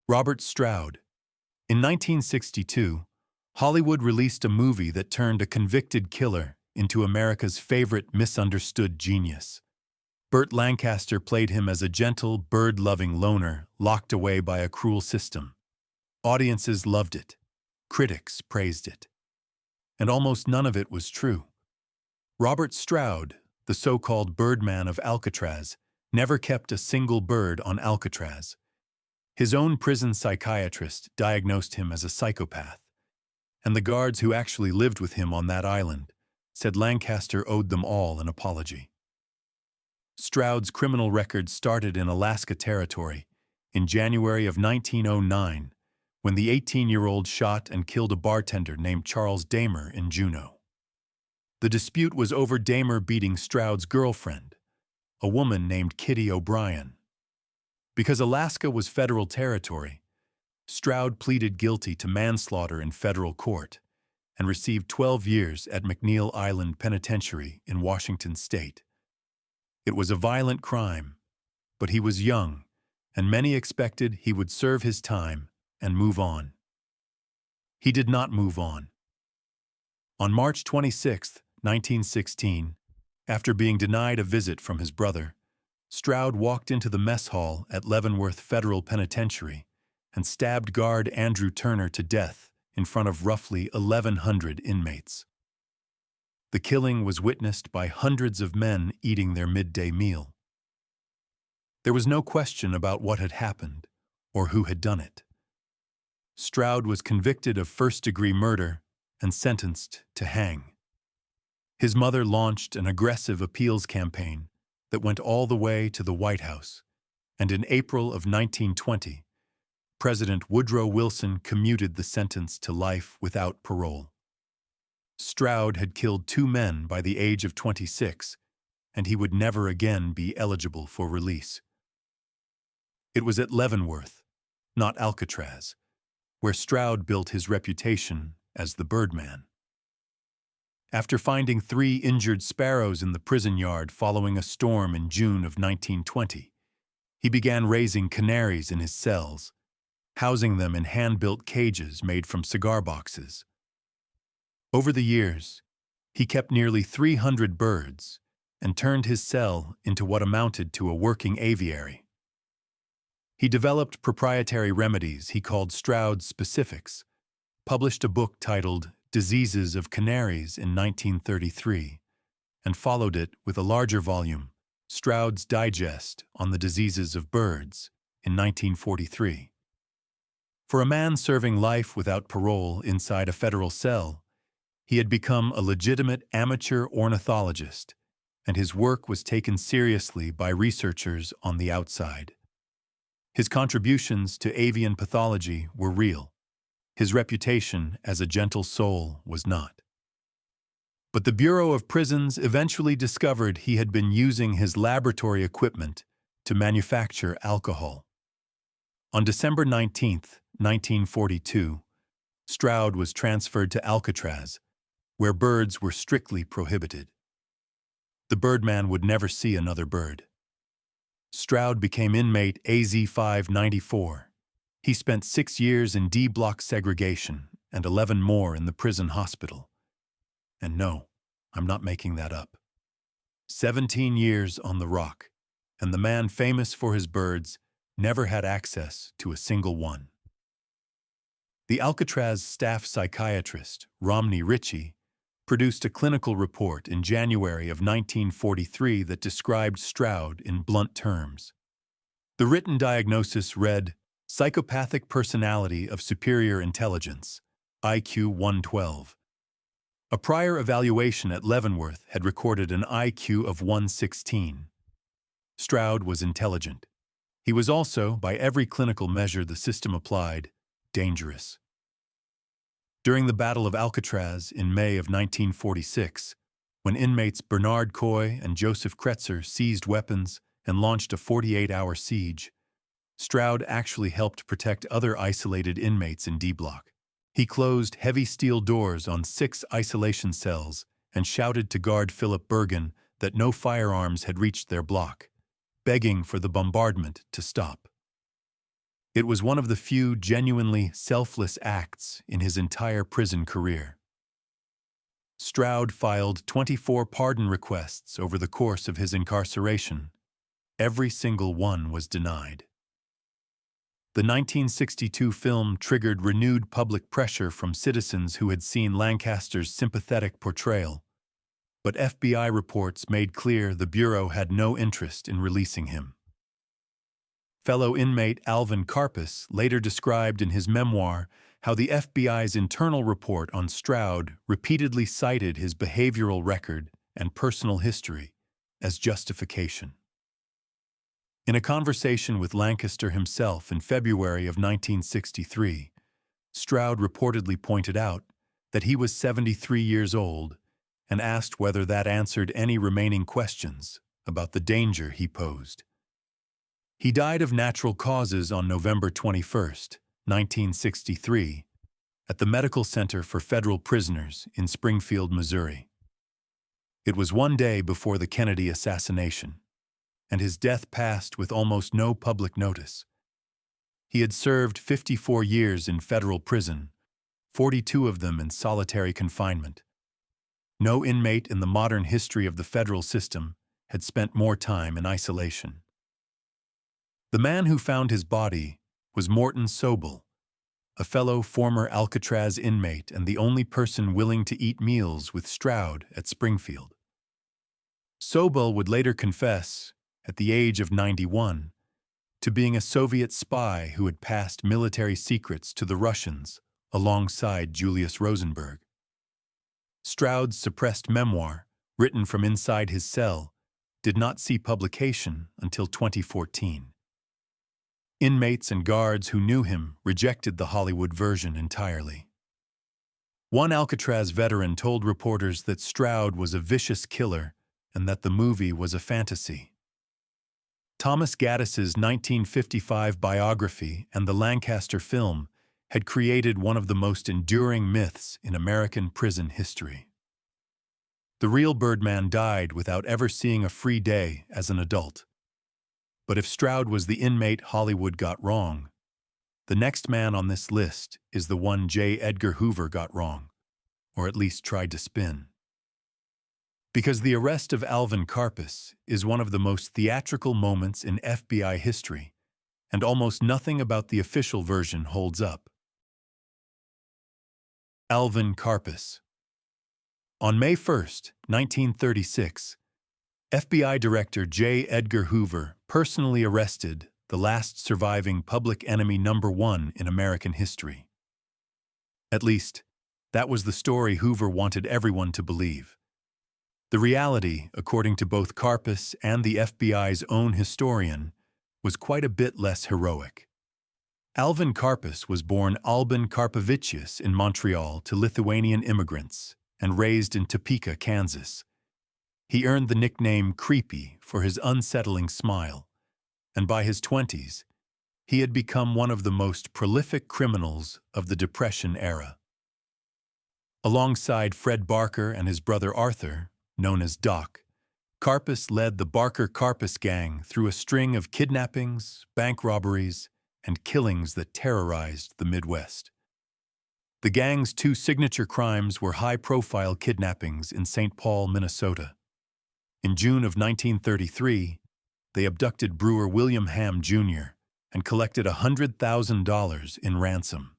Robert Stroud. In 1962, Hollywood released a movie that turned a convicted killer into America's favorite misunderstood genius. Burt Lancaster played him as a gentle, bird-loving loner locked away by a cruel system. Audiences loved it. Critics praised it. And almost none of it was true. Robert Stroud, the so-called Birdman of Alcatraz, never kept a single bird on Alcatraz. His own prison psychiatrist diagnosed him as a psychopath, and the guards who actually lived with him on that island said Lancaster owed them all an apology. Stroud's criminal record started in Alaska Territory in January of 1909, when the 18-year-old shot and killed a bartender named Charles Damer in Juneau. The dispute was over Damer beating Stroud's girlfriend, a woman named Kitty O'Brien. Because Alaska was federal territory, Stroud pleaded guilty to manslaughter in federal court and received 12 years at McNeil Island Penitentiary in Washington state. It was a violent crime, but he was young, and many expected he would serve his time and move on. He did not move on. On March 26, 1916, after being denied a visit from his brother, Stroud walked into the mess hall at Leavenworth Federal Penitentiary and stabbed guard Andrew Turner to death in front of roughly 1,100 inmates. The killing was witnessed by hundreds of men eating their midday meal. There was no question about what had happened or who had done it. Stroud was convicted of first-degree murder and sentenced to hang. His mother launched an aggressive appeals campaign that went all the way to the White House, and in April of 1920, President Woodrow Wilson commuted the sentence to life without parole. Stroud had killed 2 men by the age of 26, and he would never again be eligible for release. It was at Leavenworth, not Alcatraz, where Stroud built his reputation as the Birdman. After finding 3 injured sparrows in the prison yard following a storm in June of 1920, he began raising canaries in his cells, housing them in hand-built cages made from cigar boxes. Over the years, he kept nearly 300 birds and turned his cell into what amounted to a working aviary. He developed proprietary remedies he called Stroud's Specifics, published a book titled Diseases of Canaries in 1933, and followed it with a larger volume, Stroud's Digest on the Diseases of Birds, in 1943. For a man serving life without parole inside a federal cell, he had become a legitimate amateur ornithologist, and his work was taken seriously by researchers on the outside. His contributions to avian pathology were real. His reputation as a gentle soul was not. But the Bureau of Prisons eventually discovered he had been using his laboratory equipment to manufacture alcohol. On December 19, 1942, Stroud was transferred to Alcatraz, where birds were strictly prohibited. The Birdman would never see another bird. Stroud became inmate AZ-594. He spent 6 years in D-block segregation and 11 more in the prison hospital. And no, I'm not making that up. 17 years on the Rock, and the man famous for his birds never had access to a single one. The Alcatraz staff psychiatrist, Romney Ritchie, produced a clinical report in January of 1943 that described Stroud in blunt terms. The written diagnosis read, psychopathic personality of superior intelligence, IQ 112. A prior evaluation at Leavenworth had recorded an IQ of 116. Stroud was intelligent. He was also, by every clinical measure the system applied, dangerous. During the Battle of Alcatraz in May of 1946, when inmates Bernard Coy and Joseph Kretzer seized weapons and launched a 48-hour siege, Stroud actually helped protect other isolated inmates in D-block. He closed heavy steel doors on 6 isolation cells and shouted to guard Philip Bergen that no firearms had reached their block, begging for the bombardment to stop. It was one of the few genuinely selfless acts in his entire prison career. Stroud filed 24 pardon requests over the course of his incarceration. Every single one was denied. The 1962 film triggered renewed public pressure from citizens who had seen Lancaster's sympathetic portrayal, but FBI reports made clear the Bureau had no interest in releasing him. Fellow inmate Alvin Karpis later described in his memoir how the FBI's internal report on Stroud repeatedly cited his behavioral record and personal history as justification. In a conversation with Lancaster himself in February of 1963, Stroud reportedly pointed out that he was 73 years old and asked whether that answered any remaining questions about the danger he posed. He died of natural causes on November 21, 1963, at the Medical Center for Federal Prisoners in Springfield, Missouri. It was one day before the Kennedy assassination, and his death passed with almost no public notice. He had served 54 years in federal prison, 42 of them in solitary confinement. No inmate in the modern history of the federal system had spent more time in isolation. The man who found his body was Morton Sobel, a fellow former Alcatraz inmate and the only person willing to eat meals with Stroud at Springfield. Sobel would later confess, at the age of 91, to being a Soviet spy who had passed military secrets to the Russians alongside Julius Rosenberg. Stroud's suppressed memoir, written from inside his cell, did not see publication until 2014. Inmates and guards who knew him rejected the Hollywood version entirely. One Alcatraz veteran told reporters that Stroud was a vicious killer and that the movie was a fantasy. Thomas Gaddis's 1955 biography and the Lancaster film had created one of the most enduring myths in American prison history. The real Birdman died without ever seeing a free day as an adult. But if Stroud was the inmate Hollywood got wrong, the next man on this list is the one J. Edgar Hoover got wrong, or at least tried to spin. Because the arrest of Alvin Karpis is one of the most theatrical moments in FBI history, and almost nothing about the official version holds up. Alvin Karpis. On May 1, 1936, FBI Director J. Edgar Hoover personally arrested the last surviving public enemy number one in American history. At least, that was the story Hoover wanted everyone to believe. The reality, according to both Karpis and the FBI's own historian, was quite a bit less heroic. Alvin Karpis was born Albin Karpovicius in Montreal to Lithuanian immigrants and raised in Topeka, Kansas. He earned the nickname Creepy for his unsettling smile, and by his 20s, he had become one of the most prolific criminals of the Depression era. Alongside Fred Barker and his brother Arthur, known as Doc, Karpis led the Barker-Karpis gang through a string of kidnappings, bank robberies, and killings that terrorized the Midwest. The gang's two signature crimes were high-profile kidnappings in St. Paul, Minnesota. In June of 1933, they abducted brewer William Ham, Jr. and collected $100,000 in ransom.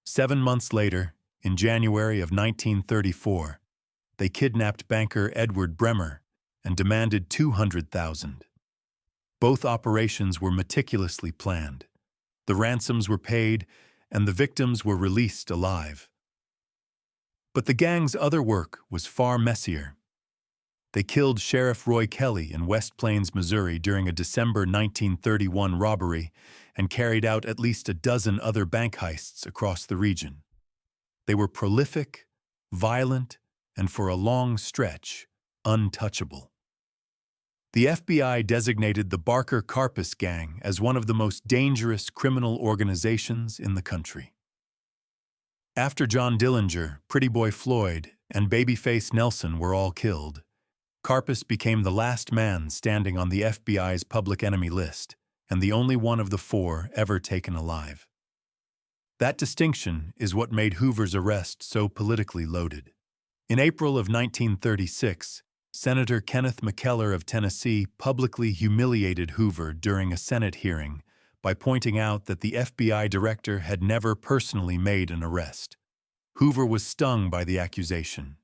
7 months later, in January of 1934, they kidnapped banker Edward Bremer and demanded $200,000. Both operations were meticulously planned. The ransoms were paid, and the victims were released alive. But the gang's other work was far messier. They killed Sheriff Roy Kelly in West Plains, Missouri during a December 1931 robbery and carried out at least a dozen other bank heists across the region. They were prolific, violent, and for a long stretch, untouchable. The FBI designated the Barker-Karpis gang as one of the most dangerous criminal organizations in the country. After John Dillinger, Pretty Boy Floyd, and Babyface Nelson were all killed, Karpis became the last man standing on the FBI's public enemy list and the only one of the four ever taken alive. That distinction is what made Hoover's arrest so politically loaded. In April of 1936, Senator Kenneth McKellar of Tennessee publicly humiliated Hoover during a Senate hearing by pointing out that the FBI director had never personally made an arrest. Hoover was stung by the accusation.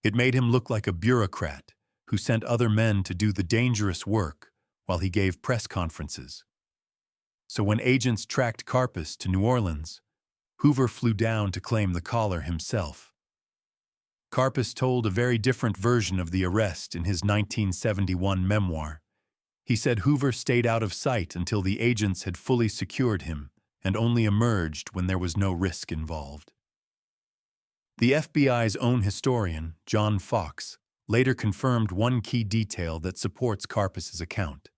It made him look like a bureaucrat who sent other men to do the dangerous work while he gave press conferences. So when agents tracked Karpis to New Orleans, Hoover flew down to claim the collar himself. Karpis told a very different version of the arrest in his 1971 memoir. He said Hoover stayed out of sight until the agents had fully secured him and only emerged when there was no risk involved. The FBI's own historian, John Fox, later confirmed one key detail that supports Karpis's account.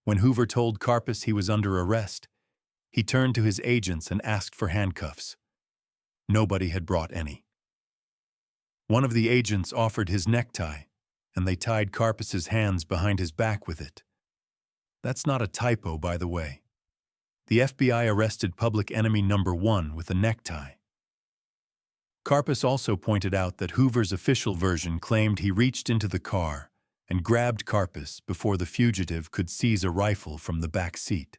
When Hoover told Karpis he was under arrest, he turned to his agents and asked for handcuffs. Nobody had brought any. One of the agents offered his necktie, and they tied Karpis's hands behind his back with it. That's not a typo, by the way. The FBI arrested public enemy number 1 with a necktie. Karpis also pointed out that Hoover's official version claimed he reached into the car and grabbed Karpis before the fugitive could seize a rifle from the back seat.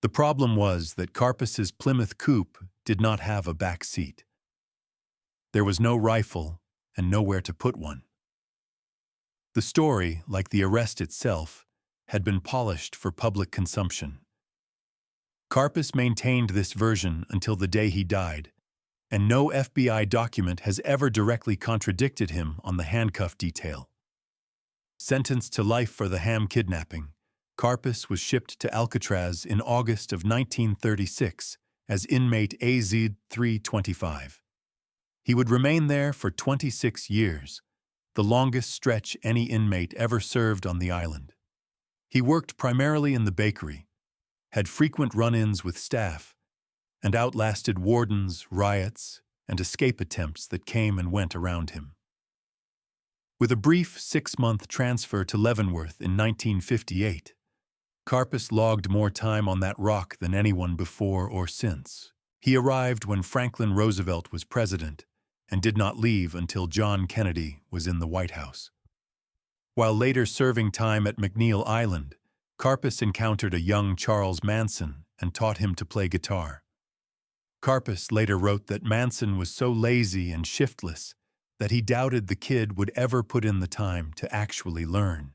The problem was that Karpis's Plymouth coupe did not have a back seat. There was no rifle and nowhere to put one. The story, like the arrest itself, had been polished for public consumption. Karpis maintained this version until the day he died, and no FBI document has ever directly contradicted him on the handcuff detail. Sentenced to life for the Ham kidnapping, Karpis was shipped to Alcatraz in August of 1936 as inmate AZ-325. He would remain there for 26 years, the longest stretch any inmate ever served on the island. He worked primarily in the bakery, had frequent run-ins with staff, and outlasted wardens, riots, and escape attempts that came and went around him. With a brief 6-month transfer to Leavenworth in 1958, Karpis logged more time on that rock than anyone before or since. He arrived when Franklin Roosevelt was president and did not leave until John Kennedy was in the White House. While later serving time at McNeil Island, Karpis encountered a young Charles Manson and taught him to play guitar. Karpis later wrote that Manson was so lazy and shiftless that he doubted the kid would ever put in the time to actually learn.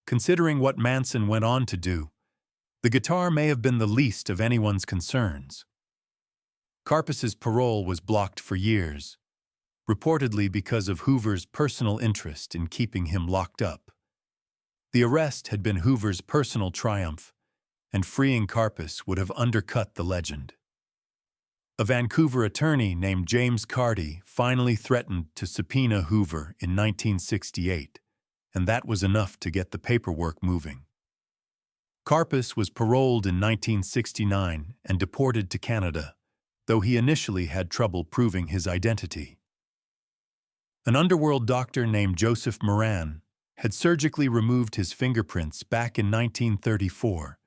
Considering what Manson went on to do, the guitar may have been the least of anyone's concerns. Karpis's parole was blocked for years, reportedly because of Hoover's personal interest in keeping him locked up. The arrest had been Hoover's personal triumph, and freeing Karpis would have undercut the legend. A Vancouver attorney named James Carty finally threatened to subpoena Hoover in 1968, and that was enough to get the paperwork moving. Karpis was paroled in 1969 and deported to Canada, though he initially had trouble proving his identity. An underworld doctor named Joseph Moran had surgically removed his fingerprints back in 1934,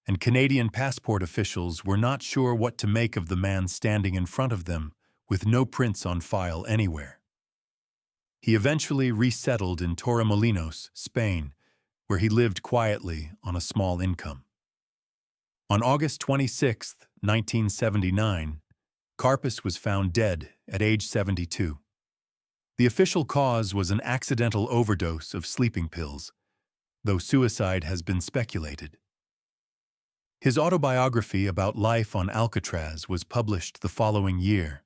and Canadian passport officials were not sure what to make of the man standing in front of them with no prints on file anywhere. He eventually resettled in Torremolinos, Spain, where he lived quietly on a small income. On August 26, 1979, Karpis was found dead at age 72. The official cause was an accidental overdose of sleeping pills, though suicide has been speculated. His autobiography about life on Alcatraz was published the following year,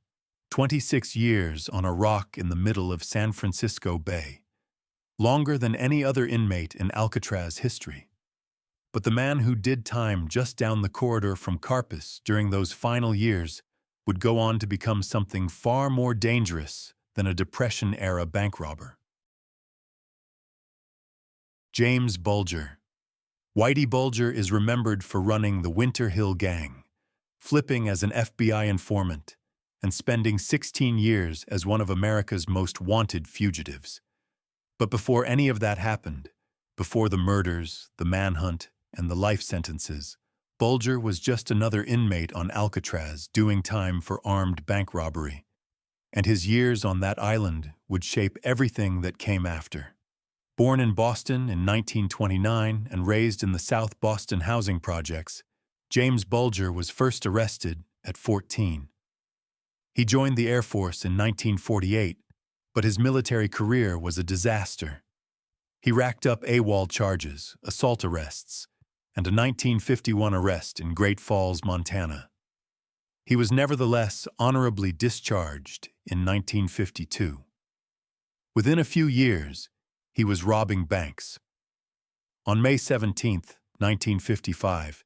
26 years on a rock in the middle of San Francisco Bay, longer than any other inmate in Alcatraz history. But the man who did time just down the corridor from Karpis during those final years would go on to become something far more dangerous than a Depression-era bank robber. James Bulger. Whitey Bulger is remembered for running the Winter Hill Gang, flipping as an FBI informant, and spending 16 years as one of America's most wanted fugitives. But before any of that happened, before the murders, the manhunt, and the life sentences, Bulger was just another inmate on Alcatraz doing time for armed bank robbery, and his years on that island would shape everything that came after. Born in Boston in 1929 and raised in the South Boston housing projects, James Bulger was first arrested at 14. He joined the Air Force in 1948, but his military career was a disaster. He racked up AWOL charges, assault arrests, and a 1951 arrest in Great Falls, Montana. He was nevertheless honorably discharged in 1952. Within a few years, he was robbing banks. On May 17, 1955,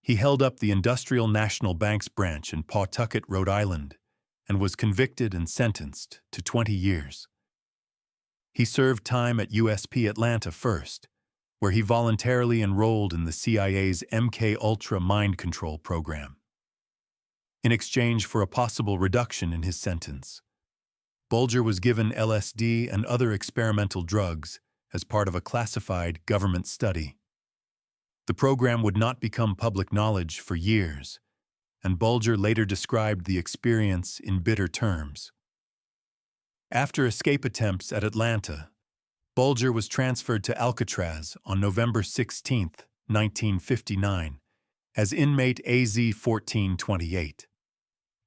he held up the Industrial National Bank's branch in Pawtucket, Rhode Island, and was convicted and sentenced to 20 years. He served time at USP Atlanta first, where he voluntarily enrolled in the CIA's MK-Ultra mind control program. In exchange for a possible reduction in his sentence, Bulger was given LSD and other experimental drugs as part of a classified government study. The program would not become public knowledge for years, and Bulger later described the experience in bitter terms. After escape attempts at Atlanta, Bulger was transferred to Alcatraz on November 16, 1959, as inmate AZ-1428.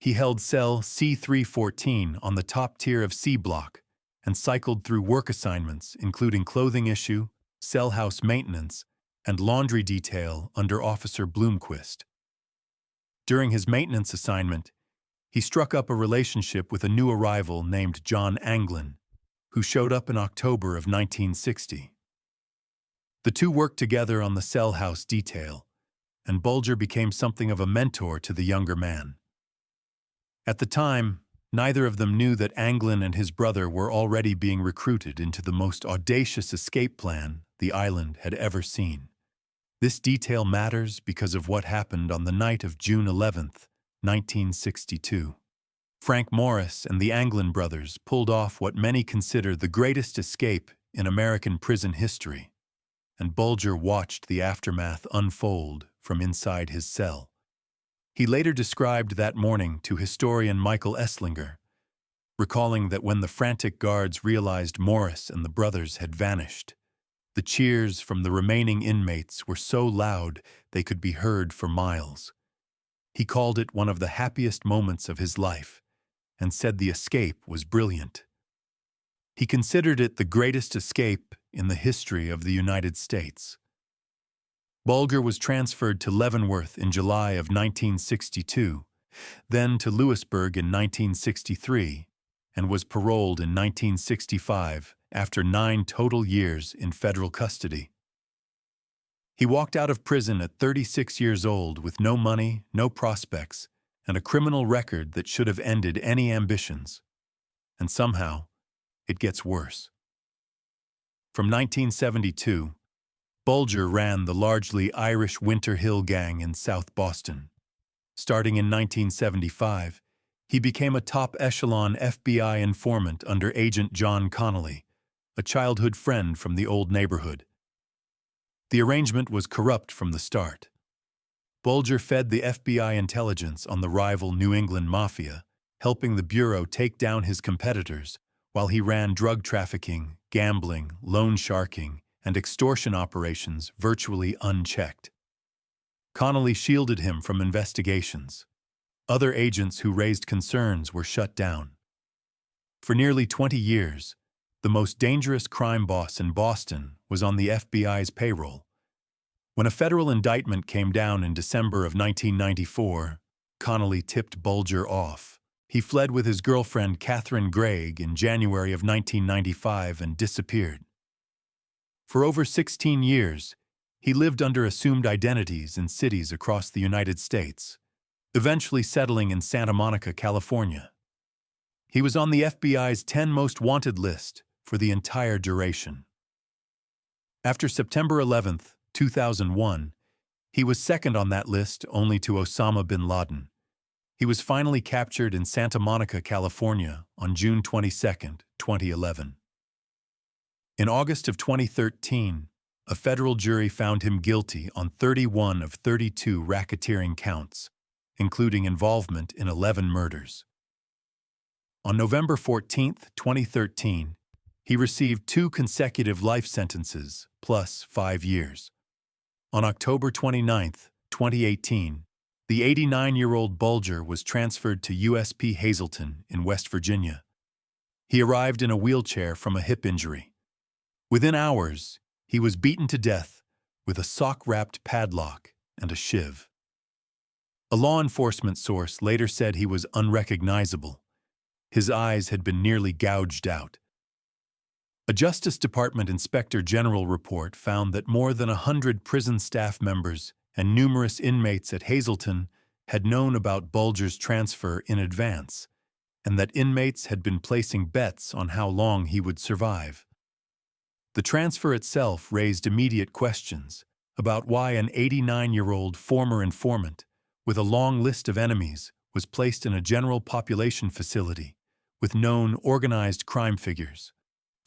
He held cell C-314 on the top tier of C block and cycled through work assignments including clothing issue, cell house maintenance, and laundry detail under Officer Bloomquist. During his maintenance assignment, he struck up a relationship with a new arrival named John Anglin, who showed up in October of 1960. The two worked together on the cell house detail, and Bulger became something of a mentor to the younger man. At the time, neither of them knew that Anglin and his brother were already being recruited into the most audacious escape plan the island had ever seen. This detail matters because of what happened on the night of June 11, 1962. Frank Morris and the Anglin brothers pulled off what many consider the greatest escape in American prison history, and Bulger watched the aftermath unfold from inside his cell. He later described that morning to historian Michael Esslinger, recalling that when the frantic guards realized Morris and the brothers had vanished, the cheers from the remaining inmates were so loud they could be heard for miles. He called it one of the happiest moments of his life and said the escape was brilliant. He considered it the greatest escape in the history of the United States. Bulger was transferred to Leavenworth in July of 1962, then to Lewisburg in 1963, and was paroled in 1965 after 9 total years in federal custody. He walked out of prison at 36 years old with no money, no prospects, and a criminal record that should have ended any ambitions. And somehow, it gets worse. From 1972, Bulger ran the largely Irish Winter Hill Gang in South Boston. Starting in 1975, he became a top-echelon FBI informant under Agent John Connolly, a childhood friend from the old neighborhood. The arrangement was corrupt from the start. Bulger fed the FBI intelligence on the rival New England Mafia, helping the Bureau take down his competitors, while he ran drug trafficking, gambling, loan sharking, and extortion operations virtually unchecked. Connolly shielded him from investigations. Other agents who raised concerns were shut down. For nearly 20 years, the most dangerous crime boss in Boston was on the FBI's payroll. When a federal indictment came down in December of 1994, Connolly tipped Bulger off. He fled with his girlfriend Catherine Gregg in January of 1995 and disappeared. For over 16 years, he lived under assumed identities in cities across the United States, eventually settling in Santa Monica, California. He was on the FBI's 10 most wanted list for the entire duration. After September 11, 2001, he was second on that list only to Osama bin Laden. He was finally captured in Santa Monica, California on June 22, 2011. In August of 2013, a federal jury found him guilty on 31 of 32 racketeering counts, including involvement in 11 murders. On November 14, 2013, he received 2 consecutive life sentences, plus 5 years. On October 29, 2018, the 89-year-old Bulger was transferred to USP Hazleton in West Virginia. He arrived in a wheelchair from a hip injury. Within hours, he was beaten to death with a sock-wrapped padlock and a shiv. A law enforcement source later said he was unrecognizable. His eyes had been nearly gouged out. A Justice Department Inspector General report found that more than 100 prison staff members and numerous inmates at Hazleton had known about Bulger's transfer in advance, and that inmates had been placing bets on how long he would survive. The transfer itself raised immediate questions about why an 89-year-old former informant with a long list of enemies was placed in a general population facility with known organized crime figures.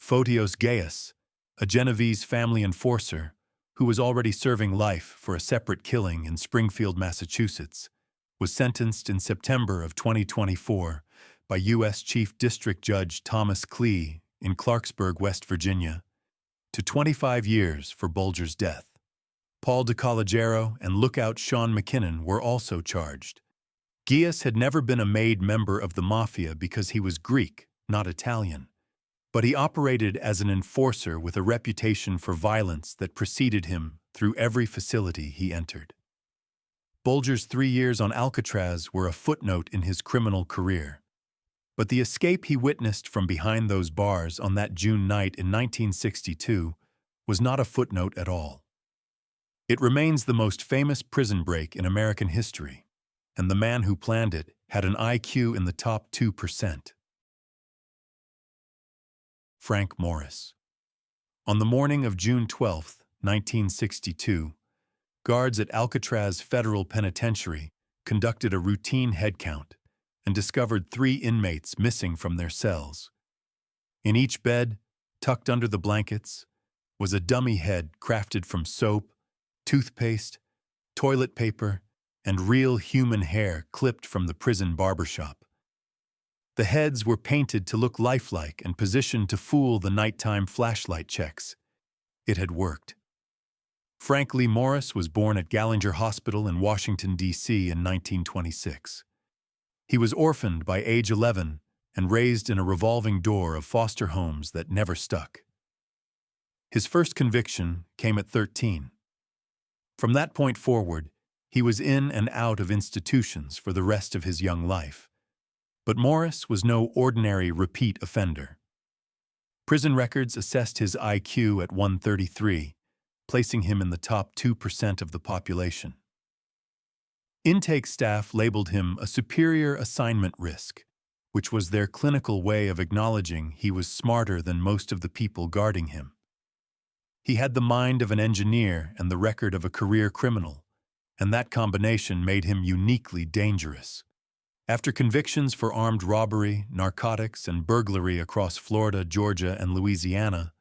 Fotios Gaius, a Genovese family enforcer who was already serving life for a separate killing in Springfield, Massachusetts, was sentenced in September of 2024 by U.S. Chief District Judge Thomas Klee in Clarksburg, West Virginia, to 25 years for Bulger's death. Paul DeCollegiero and lookout Sean McKinnon were also charged. Gaius had never been a made member of the mafia because he was Greek, not Italian, but he operated as an enforcer with a reputation for violence that preceded him through every facility he entered. Bulger's 3 years on Alcatraz were a footnote in his criminal career, but the escape he witnessed from behind those bars on that June night in 1962 was not a footnote at all. It remains the most famous prison break in American history, and the man who planned it had an IQ in the top 2%. Frank Morris. On the morning of June 12, 1962, guards at Alcatraz Federal Penitentiary conducted a routine head count and discovered 3 inmates missing from their cells. In each bed, tucked under the blankets, was a dummy head crafted from soap, toothpaste, toilet paper, and real human hair clipped from the prison barbershop. The heads were painted to look lifelike and positioned to fool the nighttime flashlight checks. It had worked. Frank Lee Morris was born at Gallinger Hospital in Washington, D.C. in 1926. He was orphaned by age 11 and raised in a revolving door of foster homes that never stuck. His first conviction came at 13. From that point forward, he was in and out of institutions for the rest of his young life. But Morris was no ordinary repeat offender. Prison records assessed his IQ at 133, placing him in the top 2% of the population. Intake staff labeled him a superior assignment risk, which was their clinical way of acknowledging he was smarter than most of the people guarding him. He had the mind of an engineer and the record of a career criminal, and that combination made him uniquely dangerous. After convictions for armed robbery, narcotics, and burglary across Florida, Georgia, and Louisiana,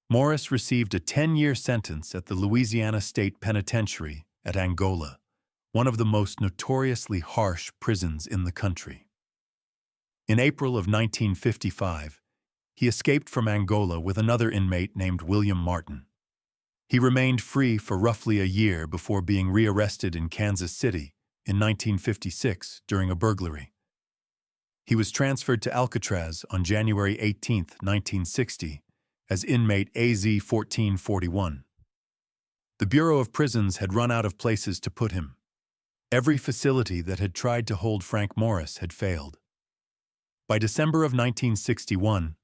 Morris received a 10-year sentence at the Louisiana State Penitentiary at Angola, one of the most notoriously harsh prisons in the country. In April of 1955, he escaped from Angola with another inmate named William Martin. He remained free for roughly a year before being rearrested in Kansas City in 1956 during a burglary. He was transferred to Alcatraz on January 18, 1960, as inmate AZ-1441. The Bureau of Prisons had run out of places to put him. Every facility that had tried to hold Frank Morris had failed. By December of 1961,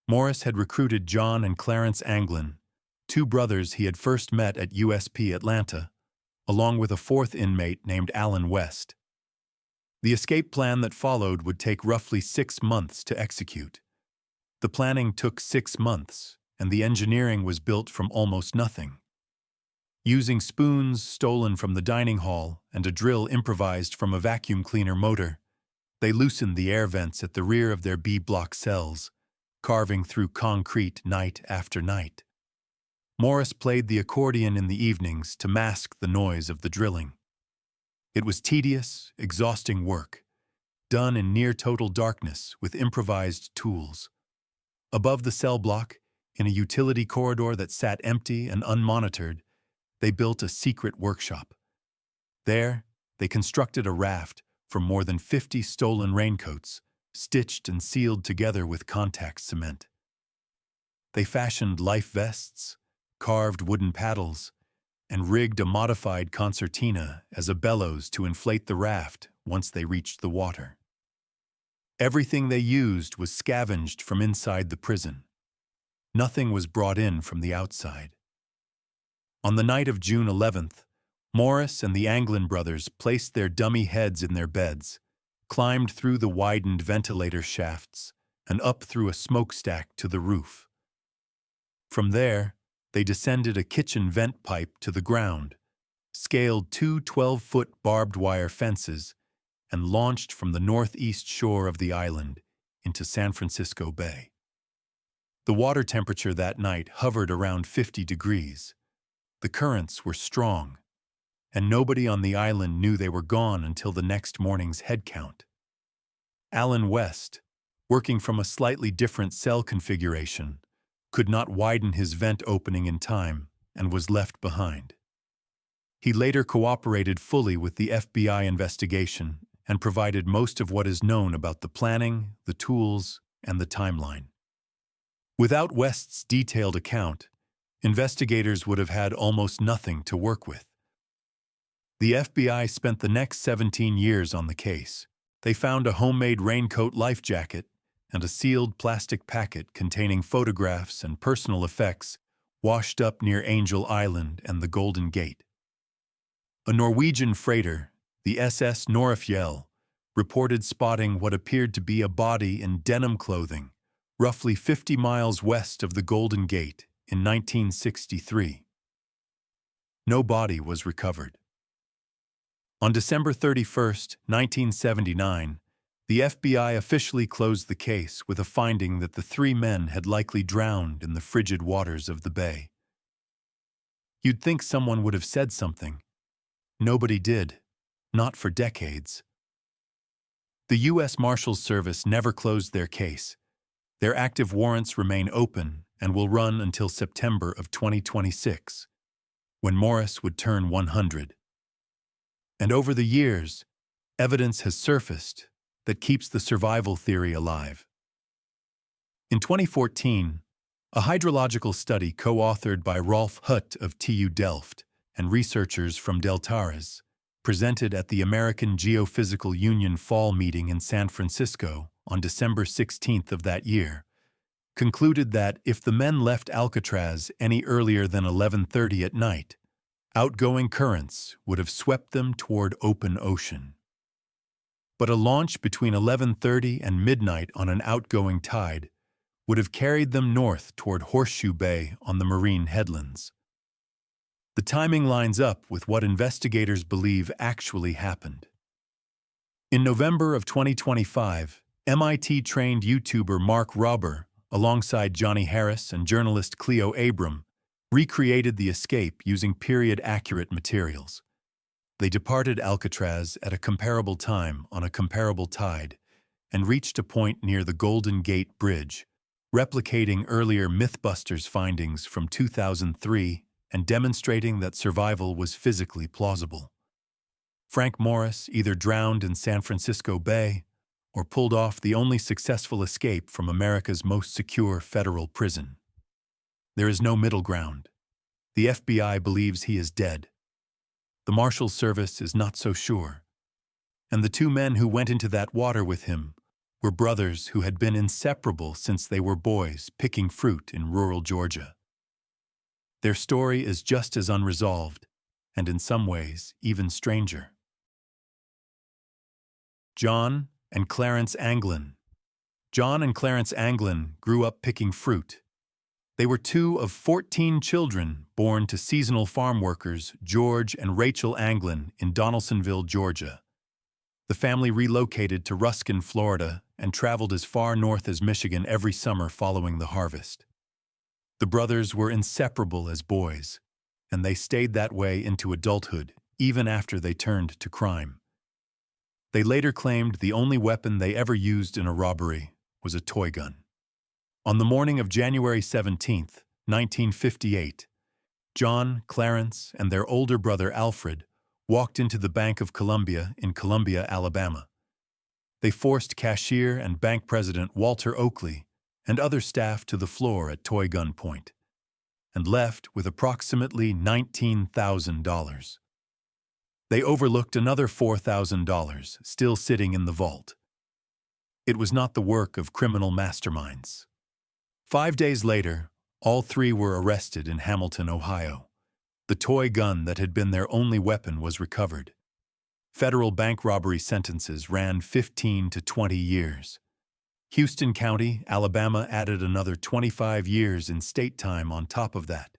Morris had recruited John and Clarence Anglin, 2 brothers he had first met at USP Atlanta, along with a 4th inmate named Alan West. The escape plan that followed would take roughly 6 months to execute. The planning took 6 months, and the engineering was built from almost nothing. Using spoons stolen from the dining hall and a drill improvised from a vacuum cleaner motor, they loosened the air vents at the rear of their B-block cells, carving through concrete night after night. Morris played the accordion in the evenings to mask the noise of the drilling. It was tedious, exhausting work, done in near-total darkness with improvised tools. Above the cell block, in a utility corridor that sat empty and unmonitored, they built a secret workshop. There, they constructed a raft from more than 50 stolen raincoats, stitched and sealed together with contact cement. They fashioned life vests, carved wooden paddles, and rigged a modified concertina as a bellows to inflate the raft once they reached the water. Everything they used was scavenged from inside the prison. Nothing was brought in from the outside. On the night of June 11th, Morris and the Anglin brothers placed their dummy heads in their beds, climbed through the widened ventilator shafts, and up through a smokestack to the roof. From there, they descended a kitchen vent pipe to the ground, scaled two 12-foot barbed wire fences, and launched from the northeast shore of the island into San Francisco Bay. The water temperature that night hovered around 50 degrees. The currents were strong, and nobody on the island knew they were gone until the next morning's head count. Alan West, working from a slightly different cell configuration, could not widen his vent opening in time and was left behind. He later cooperated fully with the FBI investigation and provided most of what is known about the planning, the tools, and the timeline. Without West's detailed account, investigators would have had almost nothing to work with. The FBI spent the next 17 years on the case. They found a homemade raincoat life jacket and a sealed plastic packet containing photographs and personal effects washed up near Angel Island and the Golden Gate. A Norwegian freighter, the SS Norefjell, reported spotting what appeared to be a body in denim clothing roughly 50 miles west of the Golden Gate in 1963. No body was recovered. On December 31, 1979, the FBI officially closed the case with a finding that the three men had likely drowned in the frigid waters of the bay. You'd think someone would have said something. Nobody did, not for decades. The U.S. Marshals Service never closed their case. Their active warrants remain open and will run until September of 2026, when Morris would turn 100. And over the years, evidence has surfaced that keeps the survival theory alive. In 2014, a hydrological study co-authored by Rolf Hutt of TU Delft and researchers from Deltares, presented at the American Geophysical Union Fall Meeting in San Francisco on December 16th of that year, concluded that if the men left Alcatraz any earlier than 11:30 at night, outgoing currents would have swept them toward open ocean. But a launch between 11:30 and midnight on an outgoing tide would have carried them north toward Horseshoe Bay on the marine headlands. The timing lines up with what investigators believe actually happened. In November of 2025, MIT-trained YouTuber Mark Rober, alongside Johnny Harris and journalist Cleo Abram, recreated the escape using period-accurate materials. They departed Alcatraz at a comparable time on a comparable tide and reached a point near the Golden Gate Bridge, replicating earlier Mythbusters findings from 2003 and demonstrating that survival was physically plausible. Frank Morris either drowned in San Francisco Bay or pulled off the only successful escape from America's most secure federal prison. There is no middle ground. The FBI believes he is dead. The Marshals Service is not so sure. And the two men who went into that water with him were brothers who had been inseparable since they were boys picking fruit in rural Georgia. Their story is just as unresolved, and in some ways even stranger. John and Clarence Anglin. John and Clarence Anglin grew up picking fruit. They were two of 14 children born to seasonal farm workers George and Rachel Anglin in Donaldsonville, Georgia. The family relocated to Ruskin, Florida, and traveled as far north as Michigan every summer following the harvest. The brothers were inseparable as boys, and they stayed that way into adulthood, even after they turned to crime. They later claimed the only weapon they ever used in a robbery was a toy gun. On the morning of January 17, 1958, John, Clarence, and their older brother Alfred walked into the Bank of Columbia in Columbia, Alabama. They forced cashier and bank president Walter Oakley and other staff to the floor at toy gun point, and left with approximately $19,000. They overlooked another $4,000 still sitting in the vault. It was not the work of criminal masterminds. 5 days later, all three were arrested in Hamilton, Ohio. The toy gun that had been their only weapon was recovered. Federal bank robbery sentences ran 15 to 20 years. Houston County, Alabama added another 25 years in state time on top of that.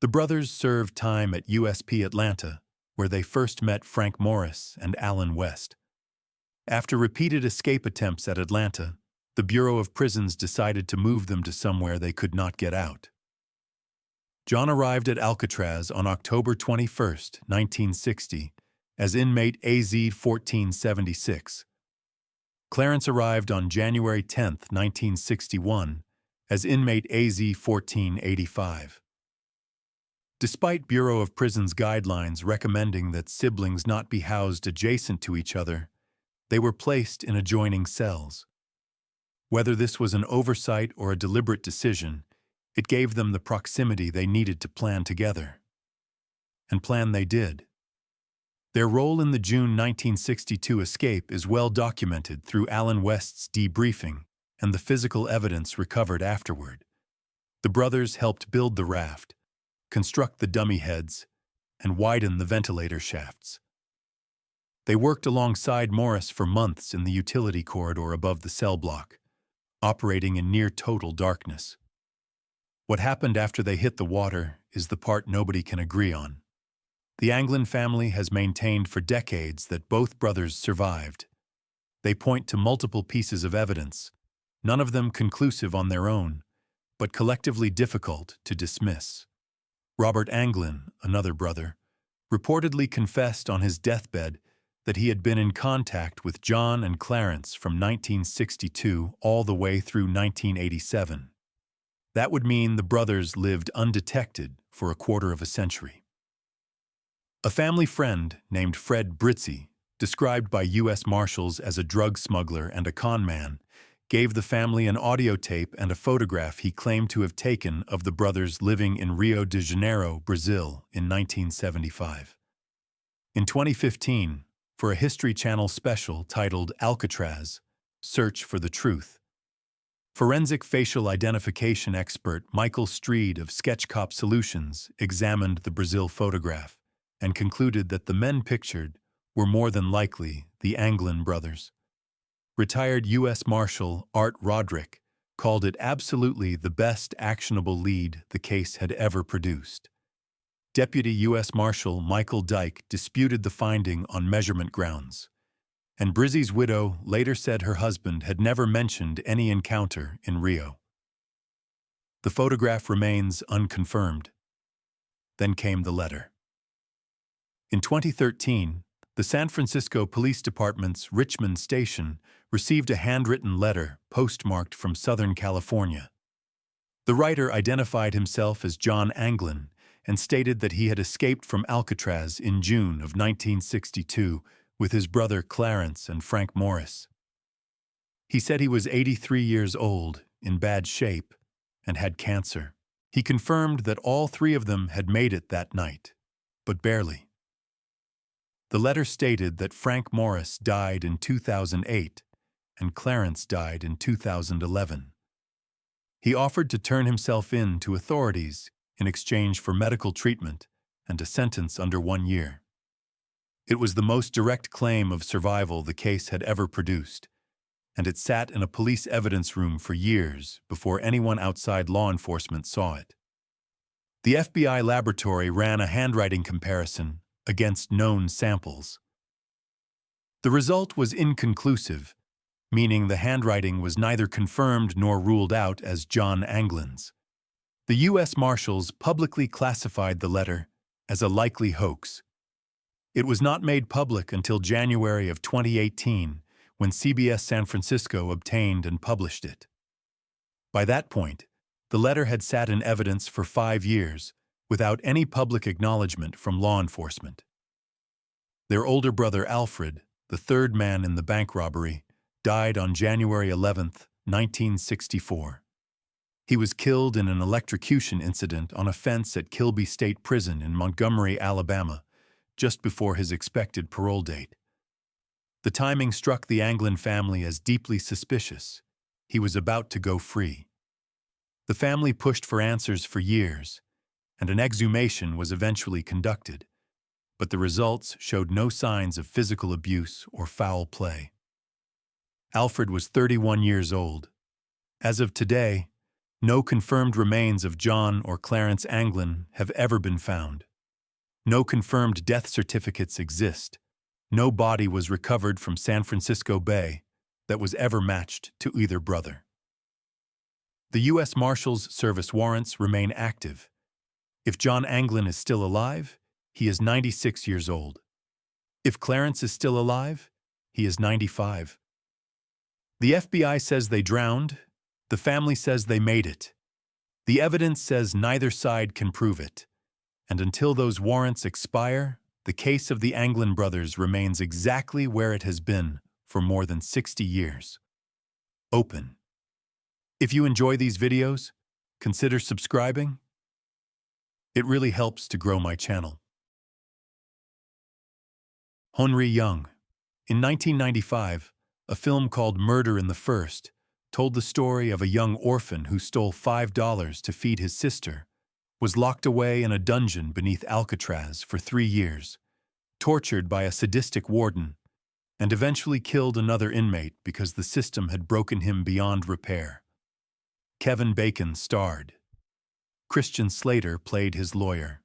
The brothers served time at USP Atlanta, where they first met Frank Morris and Allen West. After repeated escape attempts at Atlanta, the Bureau of Prisons decided to move them to somewhere they could not get out. John arrived at Alcatraz on October 21, 1960, as inmate AZ 1476. Clarence arrived on January 10, 1961, as inmate AZ 1485. Despite Bureau of Prisons guidelines recommending that siblings not be housed adjacent to each other, they were placed in adjoining cells. Whether this was an oversight or a deliberate decision, it gave them the proximity they needed to plan together. And plan they did. Their role in the June 1962 escape is well documented through Allen West's debriefing and the physical evidence recovered afterward. The brothers helped build the raft, construct the dummy heads, and widen the ventilator shafts. They worked alongside Morris for months in the utility corridor above the cell block, operating in near-total darkness. What happened after they hit the water is the part nobody can agree on. The Anglin family has maintained for decades that both brothers survived. They point to multiple pieces of evidence, none of them conclusive on their own, but collectively difficult to dismiss. Robert Anglin, another brother, reportedly confessed on his deathbed that he had been in contact with John and Clarence from 1962 all the way through 1987. That would mean the brothers lived undetected for a quarter of a century. A family friend named Fred Britzi, described by U.S. Marshals as a drug smuggler and a con man, gave the family an audio tape and a photograph he claimed to have taken of the brothers living in Rio de Janeiro, Brazil, in 1975. In 2015, for a History Channel special titled Alcatraz, Search for the Truth, forensic facial identification expert Michael Streed of Sketchcop Solutions examined the Brazil photograph and concluded that the men pictured were more than likely the Anglin brothers. Retired U.S. Marshal Art Roderick called it absolutely the best actionable lead the case had ever produced. Deputy U.S. Marshal Michael Dyke disputed the finding on measurement grounds, and Brizzi's widow later said her husband had never mentioned any encounter in Rio. The photograph remains unconfirmed. Then came the letter. In 2013, the San Francisco Police Department's Richmond Station received a handwritten letter postmarked from Southern California. The writer identified himself as John Anglin and stated that he had escaped from Alcatraz in June of 1962 with his brother Clarence and Frank Morris. He said he was 83 years old, in bad shape, and had cancer. He confirmed that all three of them had made it that night, but barely. The letter stated that Frank Morris died in 2008 and Clarence died in 2011. He offered to turn himself in to authorities in exchange for medical treatment and a sentence under 1 year. It was the most direct claim of survival the case had ever produced, and it sat in a police evidence room for years before anyone outside law enforcement saw it. The FBI laboratory ran a handwriting comparison against known samples. The result was inconclusive, meaning the handwriting was neither confirmed nor ruled out as John Anglin's. The U.S. Marshals publicly classified the letter as a likely hoax. It was not made public until January of 2018, when CBS San Francisco obtained and published it. By that point, the letter had sat in evidence for 5 years, without any public acknowledgement from law enforcement. Their older brother Alfred, the third man in the bank robbery, died on January 11, 1964. He was killed in an electrocution incident on a fence at Kilby State Prison in Montgomery, Alabama, just before his expected parole date. The timing struck the Anglin family as deeply suspicious. He was about to go free. The family pushed for answers for years, and an exhumation was eventually conducted, but the results showed no signs of physical abuse or foul play. Alfred was 31 years old. As of today, no confirmed remains of John or Clarence Anglin have ever been found. No confirmed death certificates exist. No body was recovered from San Francisco Bay that was ever matched to either brother. The U.S. Marshals Service warrants remain active. If John Anglin is still alive, he is 96 years old. If Clarence is still alive, he is 95. The FBI says they drowned. The family says they made it. The evidence says neither side can prove it. And until those warrants expire, the case of the Anglin brothers remains exactly where it has been for more than 60 years. Open. If you enjoy these videos, consider subscribing. It really helps to grow my channel. Henry Young. In 1995, a film called Murder in the First told the story of a young orphan who stole $5 to feed his sister, was locked away in a dungeon beneath Alcatraz for 3 years, tortured by a sadistic warden, and eventually killed another inmate because the system had broken him beyond repair. Kevin Bacon starred. Christian Slater played his lawyer.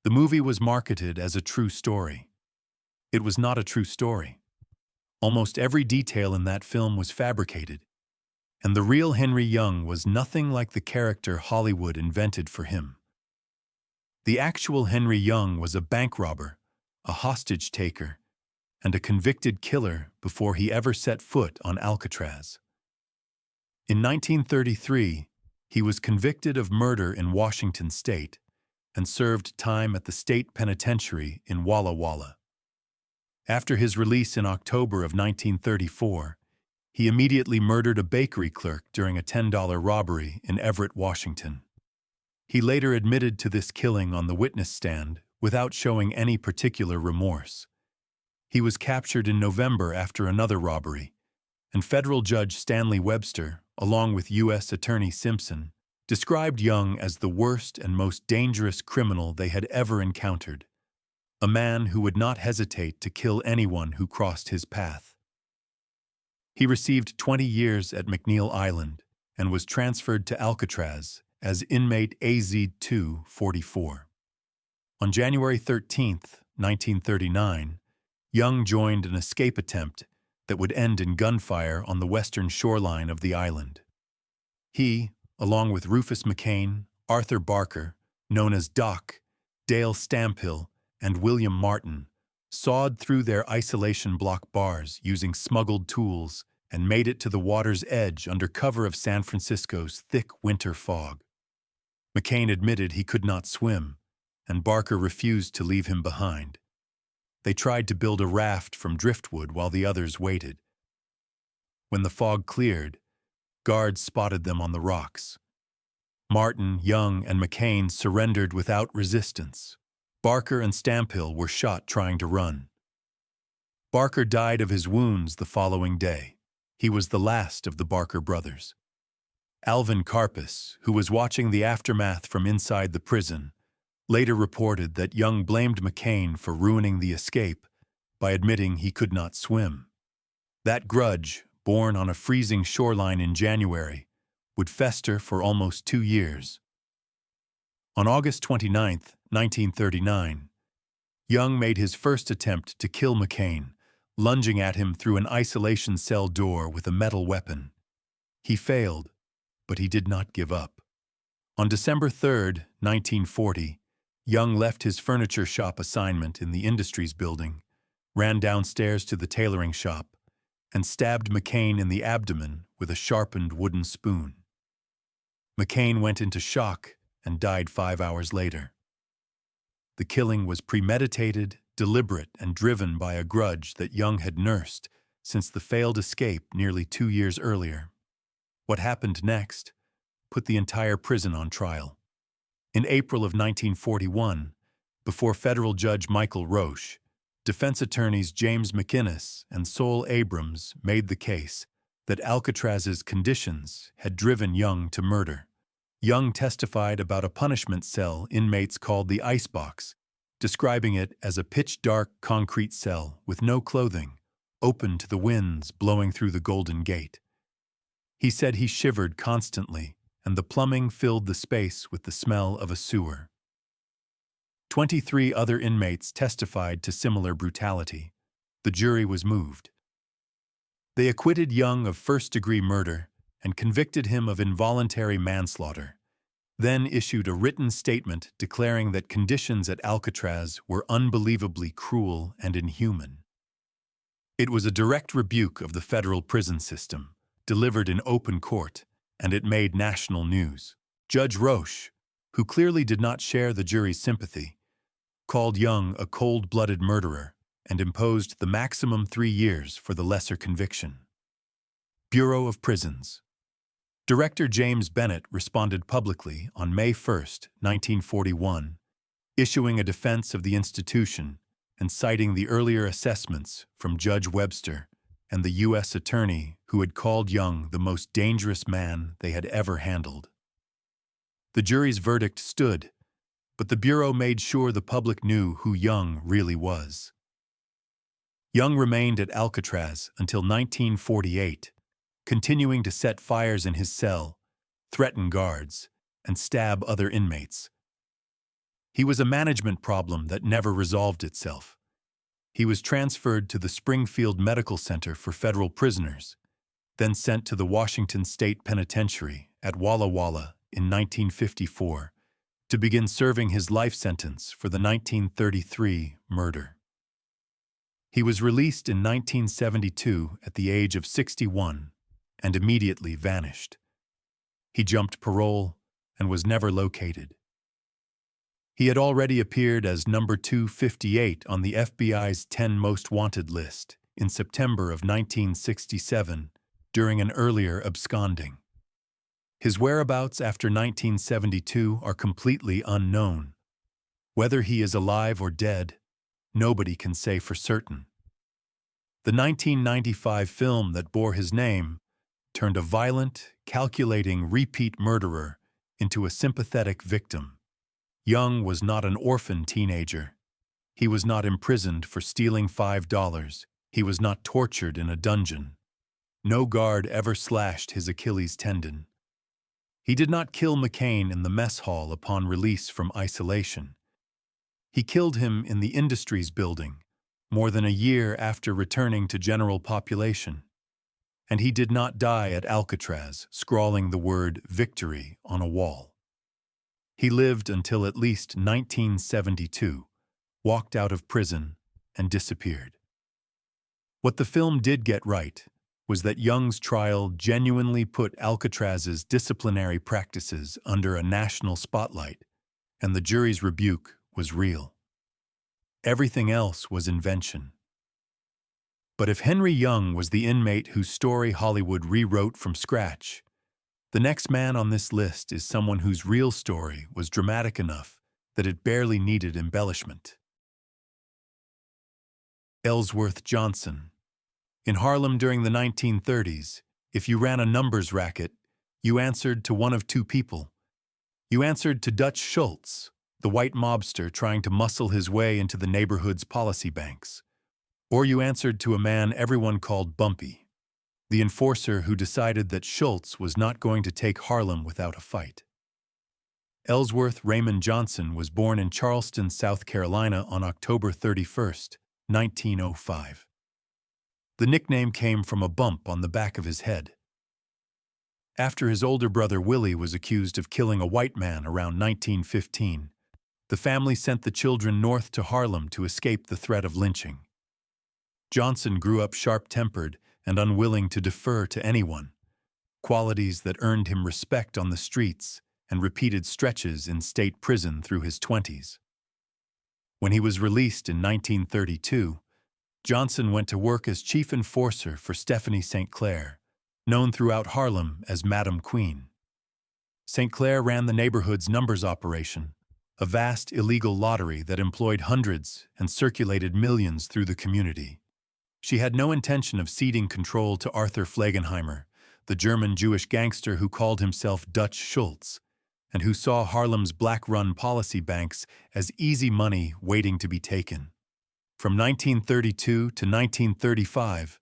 The movie was marketed as a true story. It was not a true story. Almost every detail in that film was fabricated, and the real Henry Young was nothing like the character Hollywood invented for him. The actual Henry Young was a bank robber, a hostage taker, and a convicted killer before he ever set foot on Alcatraz. In 1933, he was convicted of murder in Washington state and served time at the state penitentiary in Walla Walla. After his release in October of 1934, he immediately murdered a bakery clerk during a $10 robbery in Everett, Washington. He later admitted to this killing on the witness stand without showing any particular remorse. He was captured in November after another robbery, and federal judge Stanley Webster, along with U.S. Attorney Simpson, described Young as the worst and most dangerous criminal they had ever encountered, a man who would not hesitate to kill anyone who crossed his path. He received 20 years at McNeil Island and was transferred to Alcatraz as inmate AZ-244. On January 13, 1939, Young joined an escape attempt that would end in gunfire on the western shoreline of the island. He, along with Rufus McCain, Arthur Barker, known as Doc, Dale Stamphill, and William Martin, sawed through their isolation block bars using smuggled tools and made it to the water's edge under cover of San Francisco's thick winter fog. McCain admitted he could not swim, and Barker refused to leave him behind. They tried to build a raft from driftwood while the others waited. When the fog cleared, guards spotted them on the rocks. Martin, Young, and McCain surrendered without resistance. Barker and Stamphill were shot trying to run. Barker died of his wounds the following day. He was the last of the Barker brothers. Alvin Karpus, who was watching the aftermath from inside the prison, later reported that Young blamed McCain for ruining the escape by admitting he could not swim. That grudge, born on a freezing shoreline in January, would fester for almost 2 years. On August 29, 1939, Young made his first attempt to kill McCain, lunging at him through an isolation cell door with a metal weapon. He failed, but he did not give up. On December 3, 1940, Young left his furniture shop assignment in the Industries building, ran downstairs to the tailoring shop, and stabbed McCain in the abdomen with a sharpened wooden spoon. McCain went into shock and died 5 hours later. The killing was premeditated, deliberate, and driven by a grudge that Young had nursed since the failed escape nearly 2 years earlier. What happened next put the entire prison on trial. In April of 1941, before federal judge Michael Roche, defense attorneys James McInnes and Sol Abrams made the case that Alcatraz's conditions had driven Young to murder. Young testified about a punishment cell inmates called the icebox, describing it as a pitch-dark concrete cell with no clothing, open to the winds blowing through the Golden Gate. He said he shivered constantly, and the plumbing filled the space with the smell of a sewer. 23 other inmates testified to similar brutality. The jury was moved. They acquitted Young of first-degree murder and convicted him of involuntary manslaughter, then issued a written statement declaring that conditions at Alcatraz were unbelievably cruel and inhuman. It was a direct rebuke of the federal prison system, delivered in open court, and it made national news. Judge Roche, who clearly did not share the jury's sympathy, called Young a cold-blooded murderer and imposed the maximum 3 years for the lesser conviction. Bureau of Prisons. Director James Bennett responded publicly on May 1, 1941, issuing a defense of the institution and citing the earlier assessments from Judge Webster and the U.S. Attorney who had called Young the most dangerous man they had ever handled. The jury's verdict stood, but the Bureau made sure the public knew who Young really was. Young remained at Alcatraz until 1948, continuing to set fires in his cell, threaten guards, and stab other inmates. He was a management problem that never resolved itself. He was transferred to the Springfield Medical Center for federal prisoners, then sent to the Washington State Penitentiary at Walla Walla in 1954 to begin serving his life sentence for the 1933 murder. He was released in 1972 at the age of 61 and immediately vanished. He jumped parole and was never located. He had already appeared as number 258 on the FBI's 10 Most Wanted list in September of 1967 during an earlier absconding. His whereabouts after 1972 are completely unknown. Whether he is alive or dead, nobody can say for certain. The 1995 film that bore his name turned a violent, calculating repeat murderer into a sympathetic victim. Young was not an orphan teenager. He was not imprisoned for stealing $5. He was not tortured in a dungeon. No guard ever slashed his Achilles tendon. He did not kill McCain in the mess hall upon release from isolation. He killed him in the Industries building, more than a year after returning to general population. And he did not die at Alcatraz, scrawling the word victory on a wall. He lived until at least 1972, walked out of prison, and disappeared. What the film did get right was that Young's trial genuinely put Alcatraz's disciplinary practices under a national spotlight, and the jury's rebuke was real. Everything else was invention. But if Henry Young was the inmate whose story Hollywood rewrote from scratch, the next man on this list is someone whose real story was dramatic enough that it barely needed embellishment. Ellsworth Johnson. In Harlem during the 1930s, if you ran a numbers racket, you answered to one of two people. You answered to Dutch Schultz, the white mobster trying to muscle his way into the neighborhood's policy banks. Or you answered to a man everyone called Bumpy, the enforcer who decided that Schultz was not going to take Harlem without a fight. Ellsworth Raymond Johnson was born in Charleston, South Carolina on October 31, 1905. The nickname came from a bump on the back of his head. After his older brother Willie was accused of killing a white man around 1915, the family sent the children north to Harlem to escape the threat of lynching. Johnson grew up sharp-tempered and unwilling to defer to anyone, qualities that earned him respect on the streets and repeated stretches in state prison through his 20s. When he was released in 1932, Johnson went to work as chief enforcer for Stephanie St. Clair, known throughout Harlem as Madam Queen. St. Clair ran the neighborhood's numbers operation, a vast illegal lottery that employed hundreds and circulated millions through the community. She had no intention of ceding control to Arthur Flegenheimer, the German Jewish gangster who called himself Dutch Schultz, and who saw Harlem's black-run policy banks as easy money waiting to be taken. From 1932 to 1935,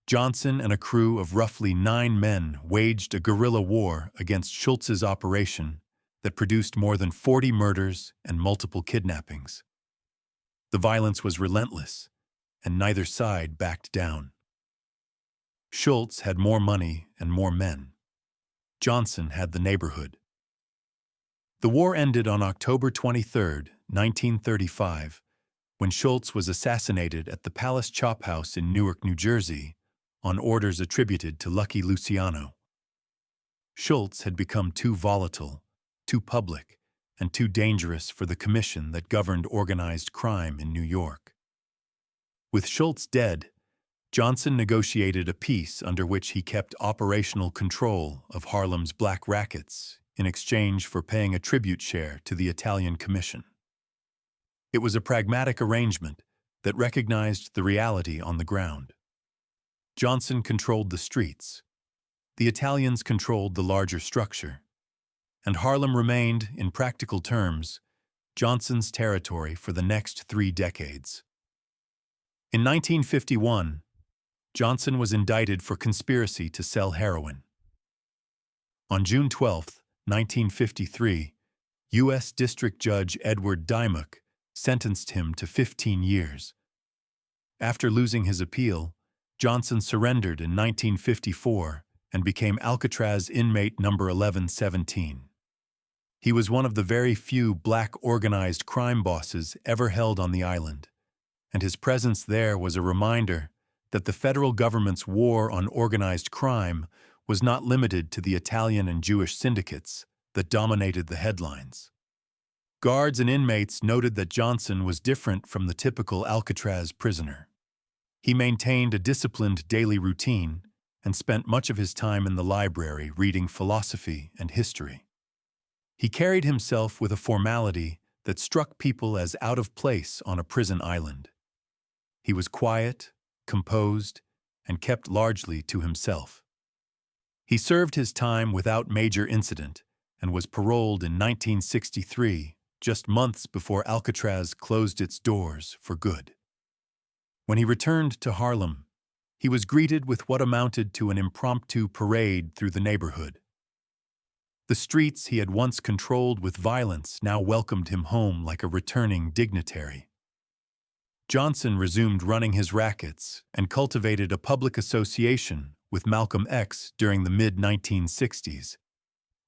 Johnson and a crew of roughly 9 men waged a guerrilla war against Schultz's operation that produced more than 40 murders and multiple kidnappings. The violence was relentless, and neither side backed down. Schultz had more money and more men. Johnson had the neighborhood. The war ended on October 23, 1935, when Schultz was assassinated at the Palace Chop House in Newark, New Jersey, on orders attributed to Lucky Luciano. Schultz had become too volatile, too public, and too dangerous for the commission that governed organized crime in New York. With Schultz dead, Johnson negotiated a peace under which he kept operational control of Harlem's black rackets in exchange for paying a tribute share to the Italian Commission. It was a pragmatic arrangement that recognized the reality on the ground. Johnson controlled the streets, the Italians controlled the larger structure, and Harlem remained, in practical terms, Johnson's territory for the next 3 decades. In 1951, Johnson was indicted for conspiracy to sell heroin. On June 12, 1953, U.S. District Judge Edward Dymock sentenced him to 15 years. After losing his appeal, Johnson surrendered in 1954 and became Alcatraz inmate number 1117. He was one of the very few black organized crime bosses ever held on the island, and his presence there was a reminder that the federal government's war on organized crime was not limited to the Italian and Jewish syndicates that dominated the headlines. Guards and inmates noted that Johnson was different from the typical Alcatraz prisoner. He maintained a disciplined daily routine and spent much of his time in the library reading philosophy and history. He carried himself with a formality that struck people as out of place on a prison island. He was quiet, composed, and kept largely to himself. He served his time without major incident and was paroled in 1963, just months before Alcatraz closed its doors for good. When he returned to Harlem, he was greeted with what amounted to an impromptu parade through the neighborhood. The streets he had once controlled with violence now welcomed him home like a returning dignitary. Johnson resumed running his rackets and cultivated a public association with Malcolm X during the mid-1960s.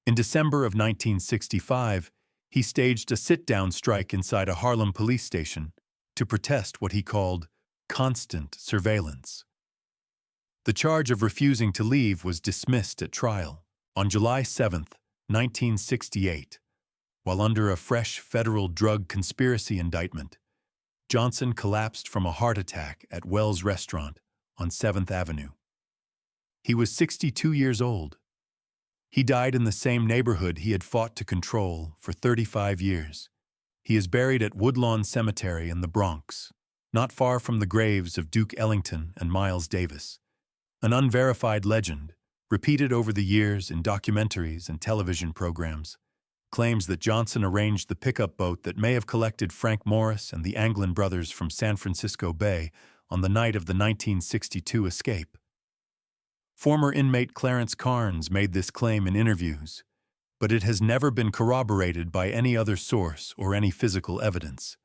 In December of 1965, he staged a sit-down strike inside a Harlem police station to protest what he called constant surveillance. The charge of refusing to leave was dismissed at trial on July 7, 1968, while under a fresh federal drug conspiracy indictment. Johnson collapsed from a heart attack at Wells Restaurant on 7th Avenue. He was 62 years old. He died in the same neighborhood he had fought to control for 35 years. He is buried at Woodlawn Cemetery in the Bronx, not far from the graves of Duke Ellington and Miles Davis. An unverified legend, repeated over the years in documentaries and television programs, claims that Johnson arranged the pickup boat that may have collected Frank Morris and the Anglin brothers from San Francisco Bay on the night of the 1962 escape. Former inmate Clarence Carnes made this claim in interviews, but it has never been corroborated by any other source or any physical evidence.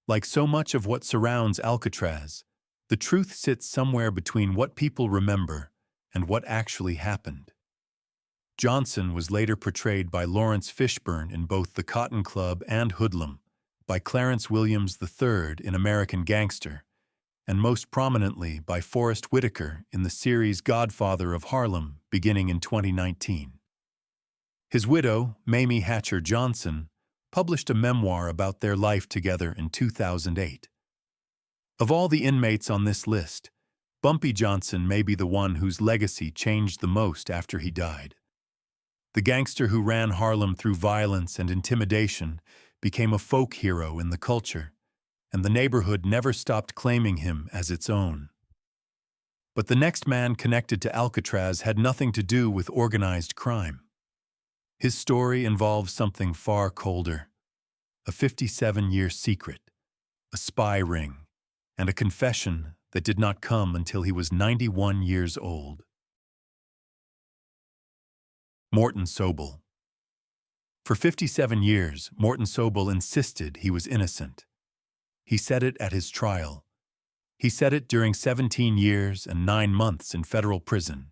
Like so much of what surrounds Alcatraz, the truth sits somewhere between what people remember and what actually happened. Johnson was later portrayed by Lawrence Fishburne in both The Cotton Club and Hoodlum, by Clarence Williams III in American Gangster, and most prominently by Forrest Whitaker in the series Godfather of Harlem, beginning in 2019. His widow, Mamie Hatcher Johnson, published a memoir about their life together in 2008. Of all the inmates on this list, Bumpy Johnson may be the one whose legacy changed the most after he died. The gangster who ran Harlem through violence and intimidation became a folk hero in the culture, and the neighborhood never stopped claiming him as its own. But the next man connected to Alcatraz had nothing to do with organized crime. His story involves something far colder: a 57-year secret, a spy ring, and a confession that did not come until he was 91 years old. Morton Sobel. For 57 years, Morton Sobel insisted he was innocent. He said it at his trial. He said it during 17 years and 9 months in federal prison.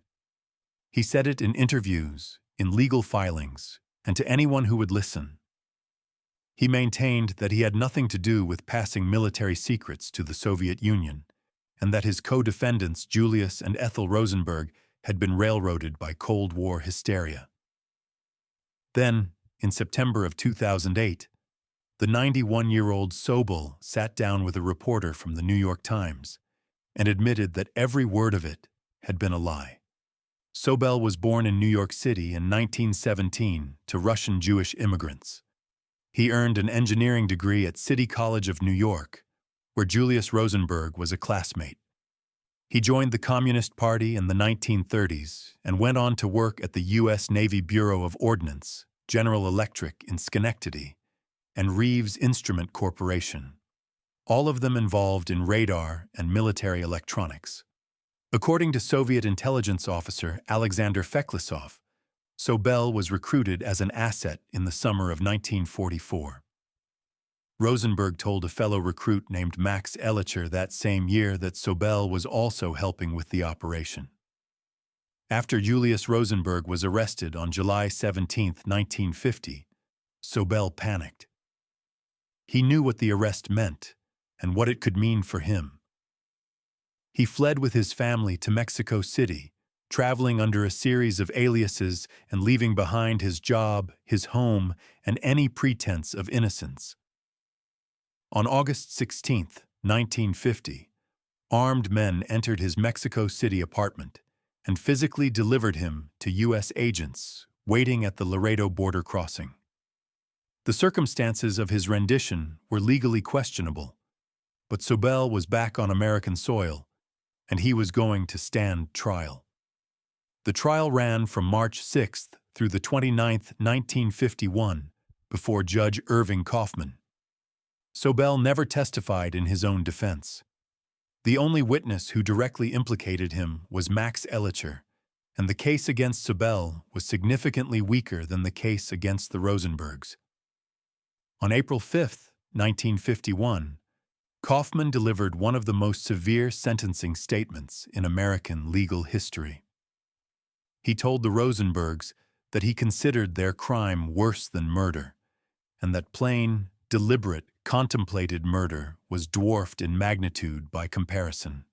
He said it in interviews, in legal filings, and to anyone who would listen. He maintained that he had nothing to do with passing military secrets to the Soviet Union, and that his co-defendants Julius and Ethel Rosenberg had been railroaded by Cold War hysteria. Then, in September of 2008, the 91-year-old Sobel sat down with a reporter from the New York Times and admitted that every word of it had been a lie. Sobel was born in New York City in 1917 to Russian Jewish immigrants. He earned an engineering degree at City College of New York, where Julius Rosenberg was a classmate. He joined the Communist Party in the 1930s and went on to work at the U.S. Navy Bureau of Ordnance, General Electric in Schenectady, and Reeves Instrument Corporation, all of them involved in radar and military electronics. According to Soviet intelligence officer Alexander Feklisov, Sobel was recruited as an asset in the summer of 1944. Rosenberg told a fellow recruit named Max Elicher that same year that Sobel was also helping with the operation. After Julius Rosenberg was arrested on July 17, 1950, Sobel panicked. He knew what the arrest meant and what it could mean for him. He fled with his family to Mexico City, traveling under a series of aliases and leaving behind his job, his home, and any pretense of innocence. On August 16, 1950, armed men entered his Mexico City apartment and physically delivered him to U.S. agents waiting at the Laredo border crossing. The circumstances of his rendition were legally questionable, but Sobel was back on American soil, and he was going to stand trial. The trial ran from March 6th through the 29th, 1951, before Judge Irving Kaufman. Sobel never testified in his own defense. The only witness who directly implicated him was Max Elicher, and the case against Sobel was significantly weaker than the case against the Rosenbergs. On April 5, 1951, Kaufman delivered one of the most severe sentencing statements in American legal history. He told the Rosenbergs that he considered their crime worse than murder, and that plain, deliberate, contemplated murder was dwarfed in magnitude by comparison.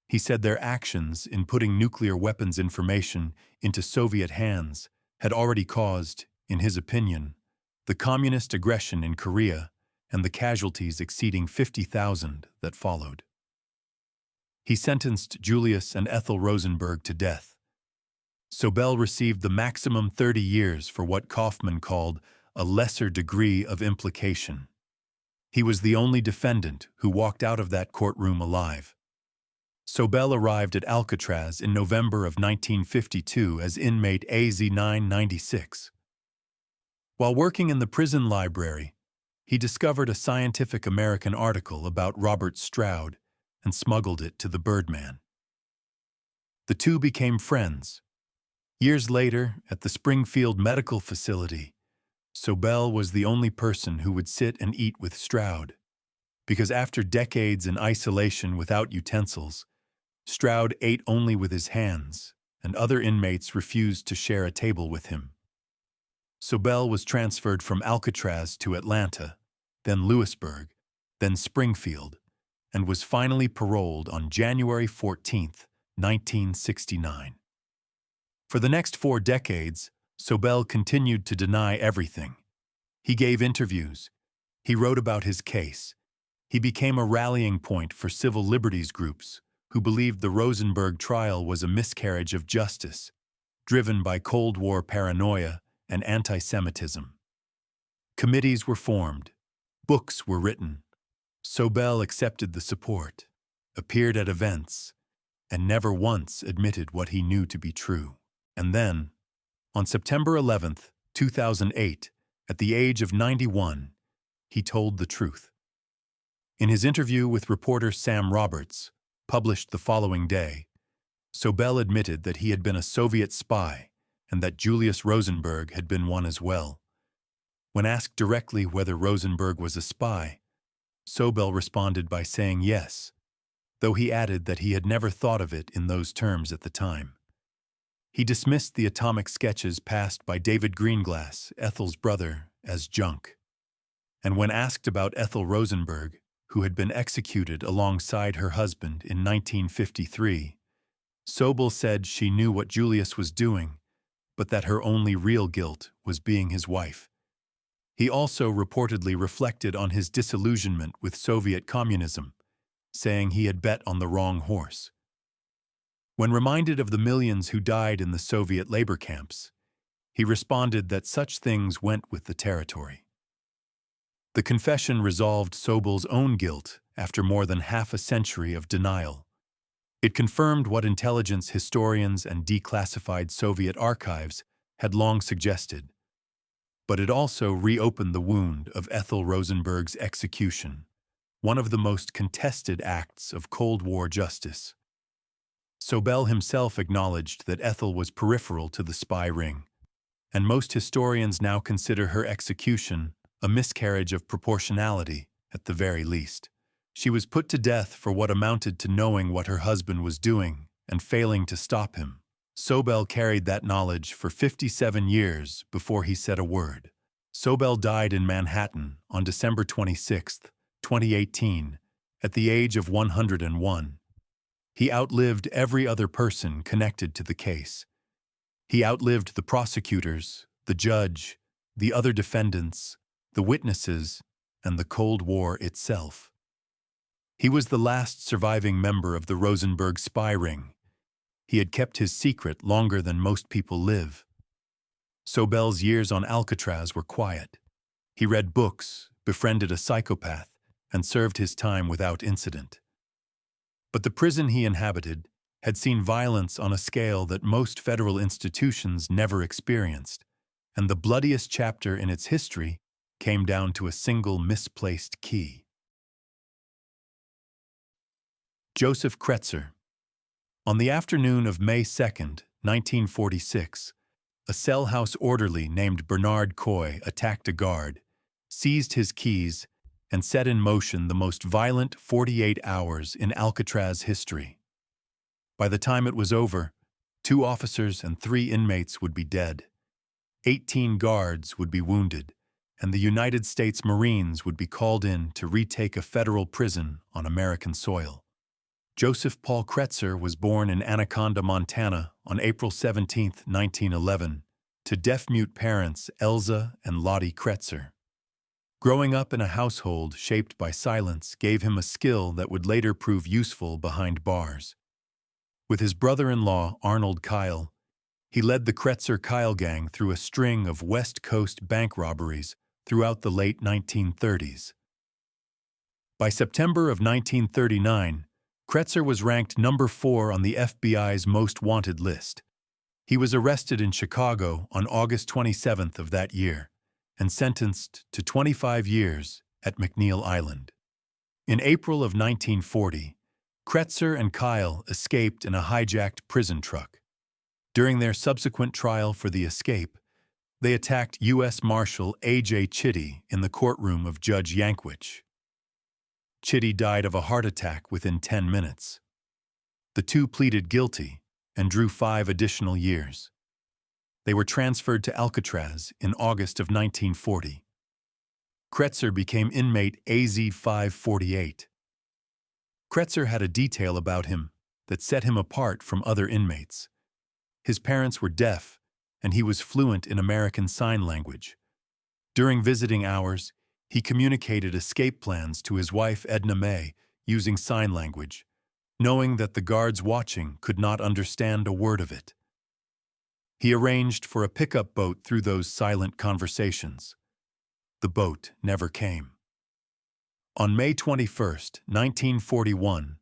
He said their actions in putting nuclear weapons information into Soviet hands had already caused, in his opinion, the communist aggression in Korea and the casualties exceeding 50,000 that followed. He sentenced Julius and Ethel Rosenberg to death. Sobel received the maximum 30 years for what Kaufman called a lesser degree of implication. He was the only defendant who walked out of that courtroom alive. Sobel arrived at Alcatraz in November of 1952 as inmate AZ-996. While working in the prison library, he discovered a Scientific American article about Robert Stroud and smuggled it to the Birdman. The two became friends. Years later, at the Springfield Medical Facility, Sobel was the only person who would sit and eat with Stroud, because after decades in isolation without utensils, Stroud ate only with his hands and other inmates refused to share a table with him. Sobel was transferred from Alcatraz to Atlanta, then Lewisburg, then Springfield, and was finally paroled on January 14, 1969. For the next 4 decades, Sobel continued to deny everything. He gave interviews. He wrote about his case. He became a rallying point for civil liberties groups who believed the Rosenberg trial was a miscarriage of justice, driven by Cold War paranoia and anti-Semitism. Committees were formed. Books were written. Sobel accepted the support, appeared at events, and never once admitted what he knew to be true. And then, on September 11, 2008, at the age of 91, he told the truth. In his interview with reporter Sam Roberts, published the following day, Sobel admitted that he had been a Soviet spy and that Julius Rosenberg had been one as well. When asked directly whether Rosenberg was a spy, Sobel responded by saying yes, though he added that he had never thought of it in those terms at the time. He dismissed the atomic sketches passed by David Greenglass, Ethel's brother, as junk. And when asked about Ethel Rosenberg, who had been executed alongside her husband in 1953, Sobel said she knew what Julius was doing, but that her only real guilt was being his wife. He also reportedly reflected on his disillusionment with Soviet communism, saying he had bet on the wrong horse. When reminded of the millions who died in the Soviet labor camps, he responded that such things went with the territory. The confession resolved Sobel's own guilt after more than half a century of denial. It confirmed what intelligence historians and declassified Soviet archives had long suggested. But it also reopened the wound of Ethel Rosenberg's execution, one of the most contested acts of Cold War justice. Sobel himself acknowledged that Ethel was peripheral to the spy ring, and most historians now consider her execution a miscarriage of proportionality, at the very least. She was put to death for what amounted to knowing what her husband was doing and failing to stop him. Sobel carried that knowledge for 57 years before he said a word. Sobel died in Manhattan on December 26, 2018, at the age of 101. He outlived every other person connected to the case. He outlived the prosecutors, the judge, the other defendants, the witnesses, and the Cold War itself. He was the last surviving member of the Rosenberg spy ring. He had kept his secret longer than most people live. Sobel's years on Alcatraz were quiet. He read books, befriended a psychopath, and served his time without incident. But the prison he inhabited had seen violence on a scale that most federal institutions never experienced, and the bloodiest chapter in its history came down to a single misplaced key. Joseph Kretzer. On the afternoon of May 2, 1946, a cell house orderly named Bernard Coy attacked a guard, seized his keys, and set in motion the most violent 48 hours in Alcatraz history. By the time it was over, 2 officers and 3 inmates would be dead. 18 guards would be wounded, and the United States Marines would be called in to retake a federal prison on American soil. Joseph Paul Kretzer was born in Anaconda, Montana on April 17, 1911, to deaf-mute parents Elza and Lottie Kretzer. Growing up in a household shaped by silence gave him a skill that would later prove useful behind bars. With his brother-in-law, Arnold Kyle, he led the Kretzer-Kyle gang through a string of West Coast bank robberies throughout the late 1930s. By September of 1939, Kretzer was ranked number 4 on the FBI's most wanted list. He was arrested in Chicago on August 27th of that year and sentenced to 25 years at McNeil Island. In April of 1940, Kretzer and Kyle escaped in a hijacked prison truck. During their subsequent trial for the escape, they attacked U.S. Marshal A.J. Chitty in the courtroom of Judge Yankwich. Chitty died of a heart attack within 10 minutes. The 2 pleaded guilty, and drew 5 additional years. They were transferred to Alcatraz in August of 1940. Kretzer became inmate AZ-548. Kretzer had a detail about him that set him apart from other inmates. His parents were deaf, and he was fluent in American Sign Language. During visiting hours, he communicated escape plans to his wife Edna May using sign language, knowing that the guards watching could not understand a word of it. He arranged for a pickup boat through those silent conversations. The boat never came. On May 21, 1941,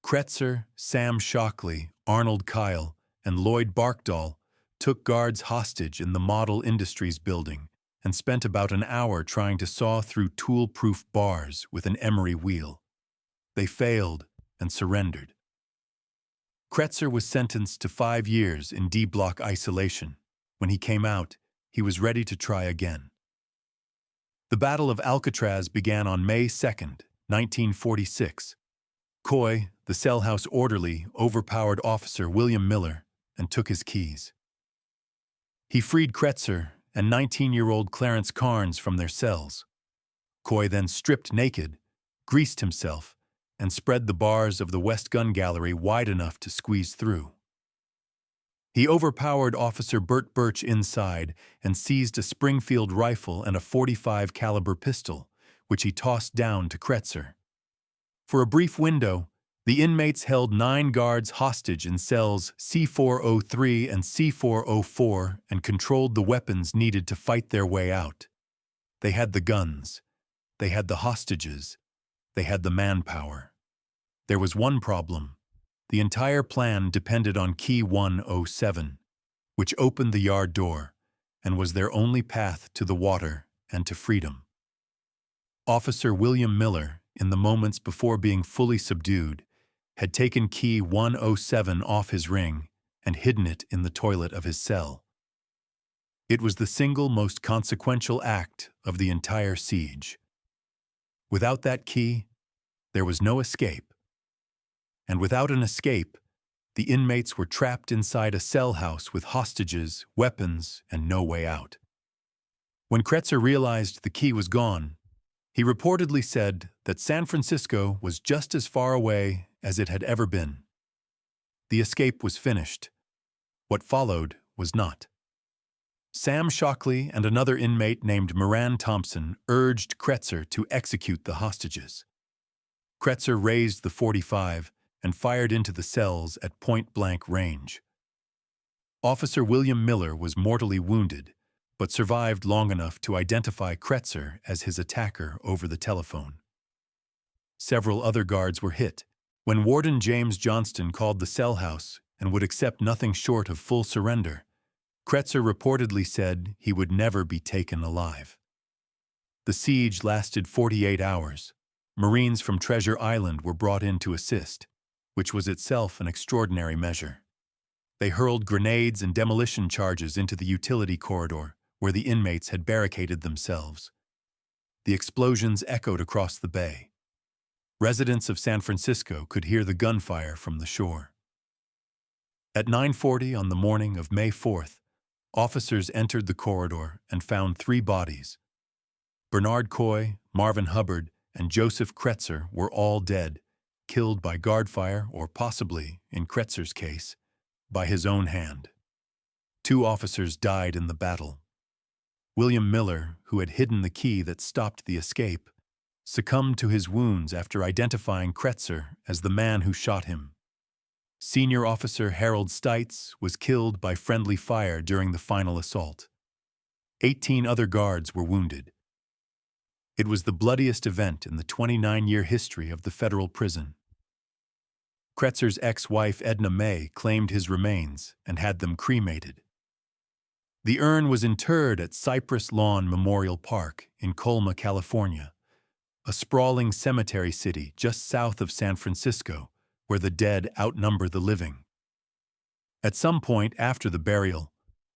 Kretzer, Sam Shockley, Arnold Kyle, and Lloyd Barkdahl took guards hostage in the Model Industries building and spent about an hour trying to saw through tool-proof bars with an emery wheel. They failed and surrendered. Kretzer was sentenced to 5 years in D-block isolation. When he came out, he was ready to try again. The Battle of Alcatraz began on May 2, 1946. Coy, the cell house orderly, overpowered Officer William Miller and took his keys. He freed Kretzer and 19-year-old Clarence Carnes from their cells. Coy then stripped naked, greased himself, and spread the bars of the West Gun Gallery wide enough to squeeze through. He overpowered Officer Bert Birch inside and seized a Springfield rifle and a .45 caliber pistol, which he tossed down to Kretzer. For a brief window, the inmates held 9 guards hostage in cells C403 and C404 and controlled the weapons needed to fight their way out. They had the guns. They had the hostages. They had the manpower. There was one problem. The entire plan depended on Key 107, which opened the yard door and was their only path to the water and to freedom. Officer William Miller, in the moments before being fully subdued, had taken Key 107 off his ring and hidden it in the toilet of his cell. It was the single most consequential act of the entire siege. Without that key, there was no escape. And without an escape, the inmates were trapped inside a cell house with hostages, weapons, and no way out. When Kretzer realized the key was gone, he reportedly said that San Francisco was just as far away as it had ever been. The escape was finished. What followed was not. Sam Shockley and another inmate named Moran Thompson urged Kretzer to execute the hostages. Kretzer raised the .45 and fired into the cells at point-blank range. Officer William Miller was mortally wounded, but survived long enough to identify Kretzer as his attacker over the telephone. Several other guards were hit. When Warden James Johnston called the cell house and would accept nothing short of full surrender, Kretzer reportedly said he would never be taken alive. The siege lasted 48 hours. Marines from Treasure Island were brought in to assist, which was itself an extraordinary measure. They hurled grenades and demolition charges into the utility corridor, where the inmates had barricaded themselves. The explosions echoed across the bay. Residents of San Francisco could hear the gunfire from the shore. At 9:40 on the morning of May 4th, officers entered the corridor and found 3 bodies. Bernard Coy, Marvin Hubbard, and Joseph Kretzer were all dead, killed by guard fire or possibly, in Kretzer's case, by his own hand. 2 officers died in the battle. William Miller, who had hidden the key that stopped the escape, succumbed to his wounds after identifying Kretzer as the man who shot him. Senior Officer Harold Stites was killed by friendly fire during the final assault. 18 other guards were wounded. It was the bloodiest event in the 29-year history of the federal prison. Kretzer's ex-wife Edna May claimed his remains and had them cremated. The urn was interred at Cypress Lawn Memorial Park in Colma, California, a sprawling cemetery city just south of San Francisco, where the dead outnumber the living. At some point after the burial,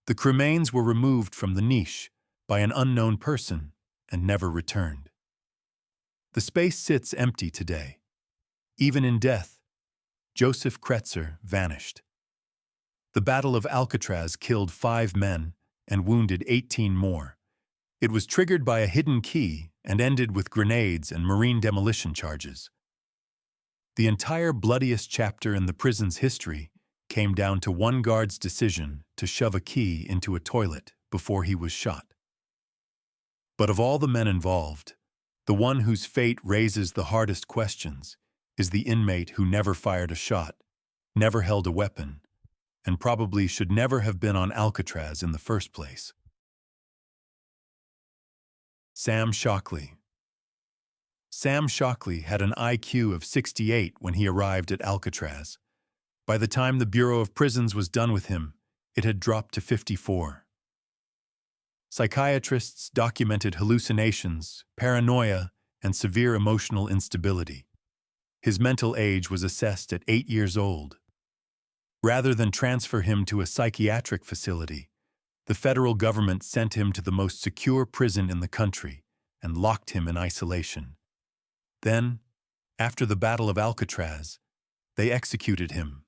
the cremains were removed from the niche by an unknown person and never returned. The space sits empty today. Even in death, Joseph Kretzer vanished. The Battle of Alcatraz killed 5 men and wounded 18 more. It was triggered by a hidden key and ended with grenades and marine demolition charges. The entire bloodiest chapter in the prison's history came down to one guard's decision to shove a key into a toilet before he was shot. But of all the men involved, the one whose fate raises the hardest questions is the inmate who never fired a shot, never held a weapon, and probably should never have been on Alcatraz in the first place. Sam Shockley. Sam Shockley had an IQ of 68 when he arrived at Alcatraz. By the time the Bureau of Prisons was done with him, it had dropped to 54. Psychiatrists documented hallucinations, paranoia, and severe emotional instability. His mental age was assessed at 8 years old. Rather than transfer him to a psychiatric facility, the federal government sent him to the most secure prison in the country and locked him in isolation. Then, after the Battle of Alcatraz, they executed him.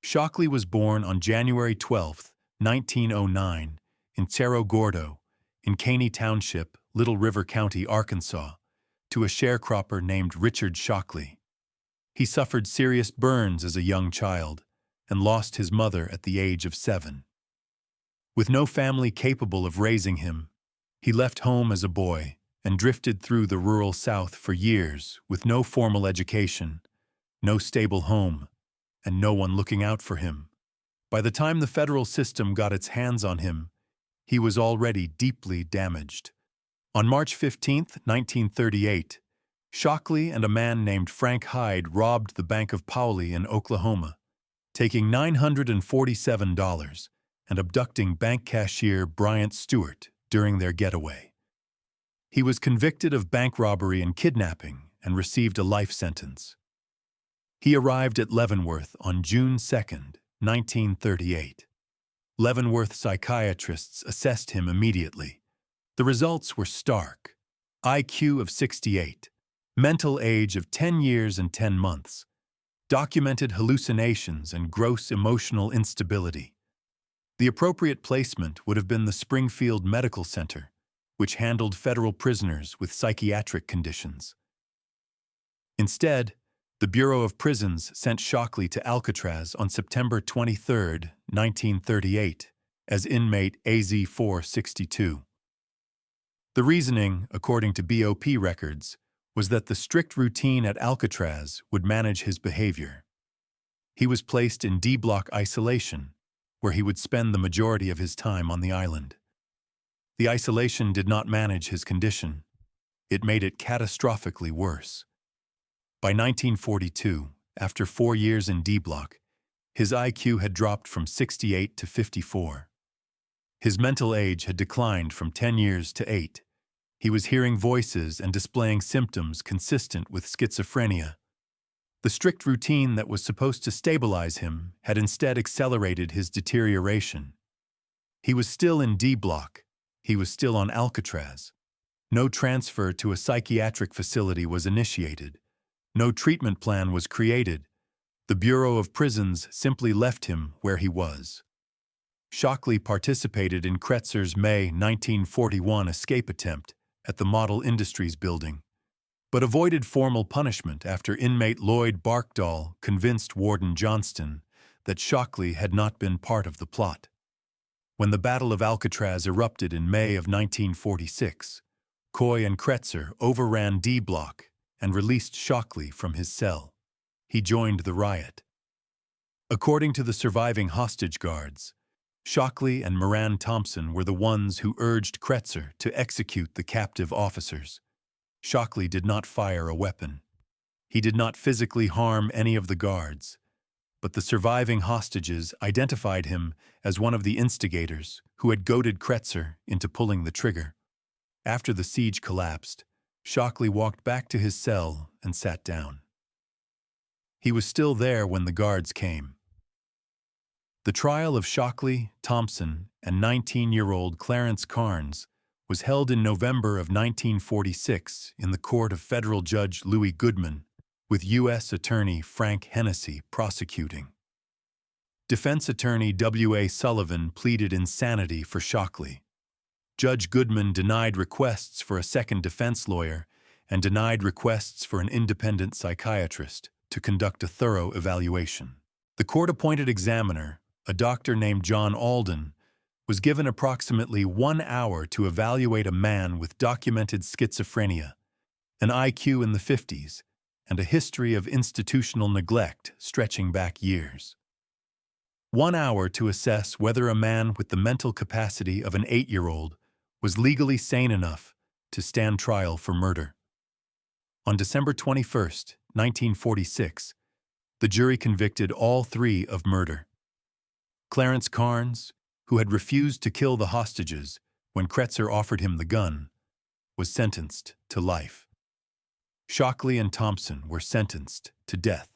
Shockley was born on January 12, 1909, in Cerro Gordo, in Caney Township, Little River County, Arkansas, to a sharecropper named Richard Shockley. He suffered serious burns as a young child and lost his mother at the age of 7. With no family capable of raising him, he left home as a boy and drifted through the rural South for years with no formal education, no stable home, and no one looking out for him. By the time the federal system got its hands on him, he was already deeply damaged. On March 15, 1938, Shockley and a man named Frank Hyde robbed the Bank of Paoli in Oklahoma, taking $947 and abducting bank cashier Bryant Stewart during their getaway. He was convicted of bank robbery and kidnapping and received a life sentence. He arrived at Leavenworth on June 2, 1938. Leavenworth psychiatrists assessed him immediately. The results were stark. IQ of 68, mental age of 10 years and 10 months, documented hallucinations and gross emotional instability. The appropriate placement would have been the Springfield Medical Center, which handled federal prisoners with psychiatric conditions. Instead, the Bureau of Prisons sent Shockley to Alcatraz on September 23, 1938, as inmate AZ-462. The reasoning, according to BOP records, was that the strict routine at Alcatraz would manage his behavior. He was placed in D-block isolation, where he would spend the majority of his time on the island. The isolation did not manage his condition. It made it catastrophically worse. By 1942, after 4 years in D-block, his IQ had dropped from 68 to 54. His mental age had declined from 10 years to 8. He was hearing voices and displaying symptoms consistent with schizophrenia. The strict routine that was supposed to stabilize him had instead accelerated his deterioration. He was still in D-block. He was still on Alcatraz. No transfer to a psychiatric facility was initiated. No treatment plan was created. The Bureau of Prisons simply left him where he was. Shockley participated in Kretzer's May 1941 escape attempt at the Model Industries building, but avoided formal punishment after inmate Lloyd Barkdahl convinced Warden Johnston that Shockley had not been part of the plot. When the Battle of Alcatraz erupted in May of 1946, Coy and Kretzer overran D-block and released Shockley from his cell. He joined the riot. According to the surviving hostage guards, Shockley and Moran Thompson were the ones who urged Kretzer to execute the captive officers. Shockley did not fire a weapon. He did not physically harm any of the guards, but the surviving hostages identified him as one of the instigators who had goaded Kretzer into pulling the trigger. After the siege collapsed, Shockley walked back to his cell and sat down. He was still there when the guards came. The trial of Shockley, Thompson, and 19-year-old Clarence Carnes was held in November of 1946 in the court of Federal Judge Louis Goodman, with U.S. Attorney Frank Hennessy prosecuting. Defense attorney W.A. Sullivan pleaded insanity for Shockley. Judge Goodman denied requests for a second defense lawyer and denied requests for an independent psychiatrist to conduct a thorough evaluation. The court-appointed examiner, a doctor named John Alden, was given approximately 1 hour to evaluate a man with documented schizophrenia, an IQ in the 50s, and a history of institutional neglect stretching back years. 1 hour to assess whether a man with the mental capacity of an 8-year-old was legally sane enough to stand trial for murder. On December 21, 1946, the jury convicted all three of murder. Clarence Carnes, who had refused to kill the hostages when Kretzer offered him the gun, was sentenced to life. Shockley and Thompson were sentenced to death.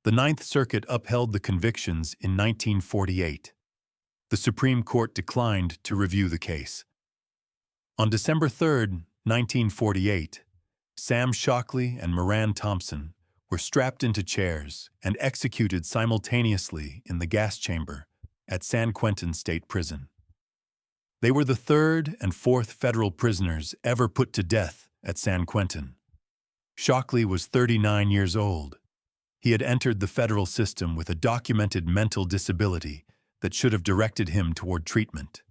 The Ninth Circuit upheld the convictions in 1948. The Supreme Court declined to review the case. On December 3, 1948, Sam Shockley and Moran Thompson were strapped into chairs and executed simultaneously in the gas chamber at San Quentin State Prison. They were the third and fourth federal prisoners ever put to death at San Quentin. Shockley was 39 years old. He had entered the federal system with a documented mental disability that should have directed him toward treatment.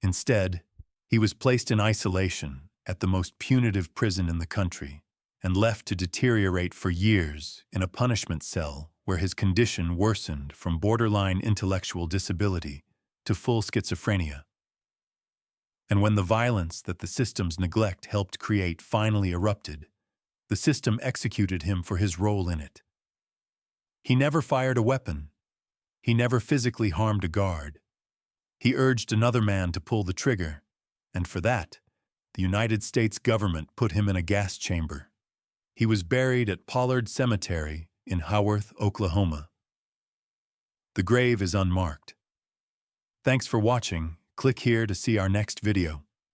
Instead, he was placed in isolation at the most punitive prison in the country and left to deteriorate for years in a punishment cell where his condition worsened from borderline intellectual disability to full schizophrenia. And when the violence that the system's neglect helped create finally erupted, the system executed him for his role in it. He never fired a weapon. He never physically harmed a guard. He urged another man to pull the trigger, and for that, the United States government put him in a gas chamber. He was buried at Pollard Cemetery in Haworth, Oklahoma. The grave is unmarked. Thanks for watching. Click here to see our next video.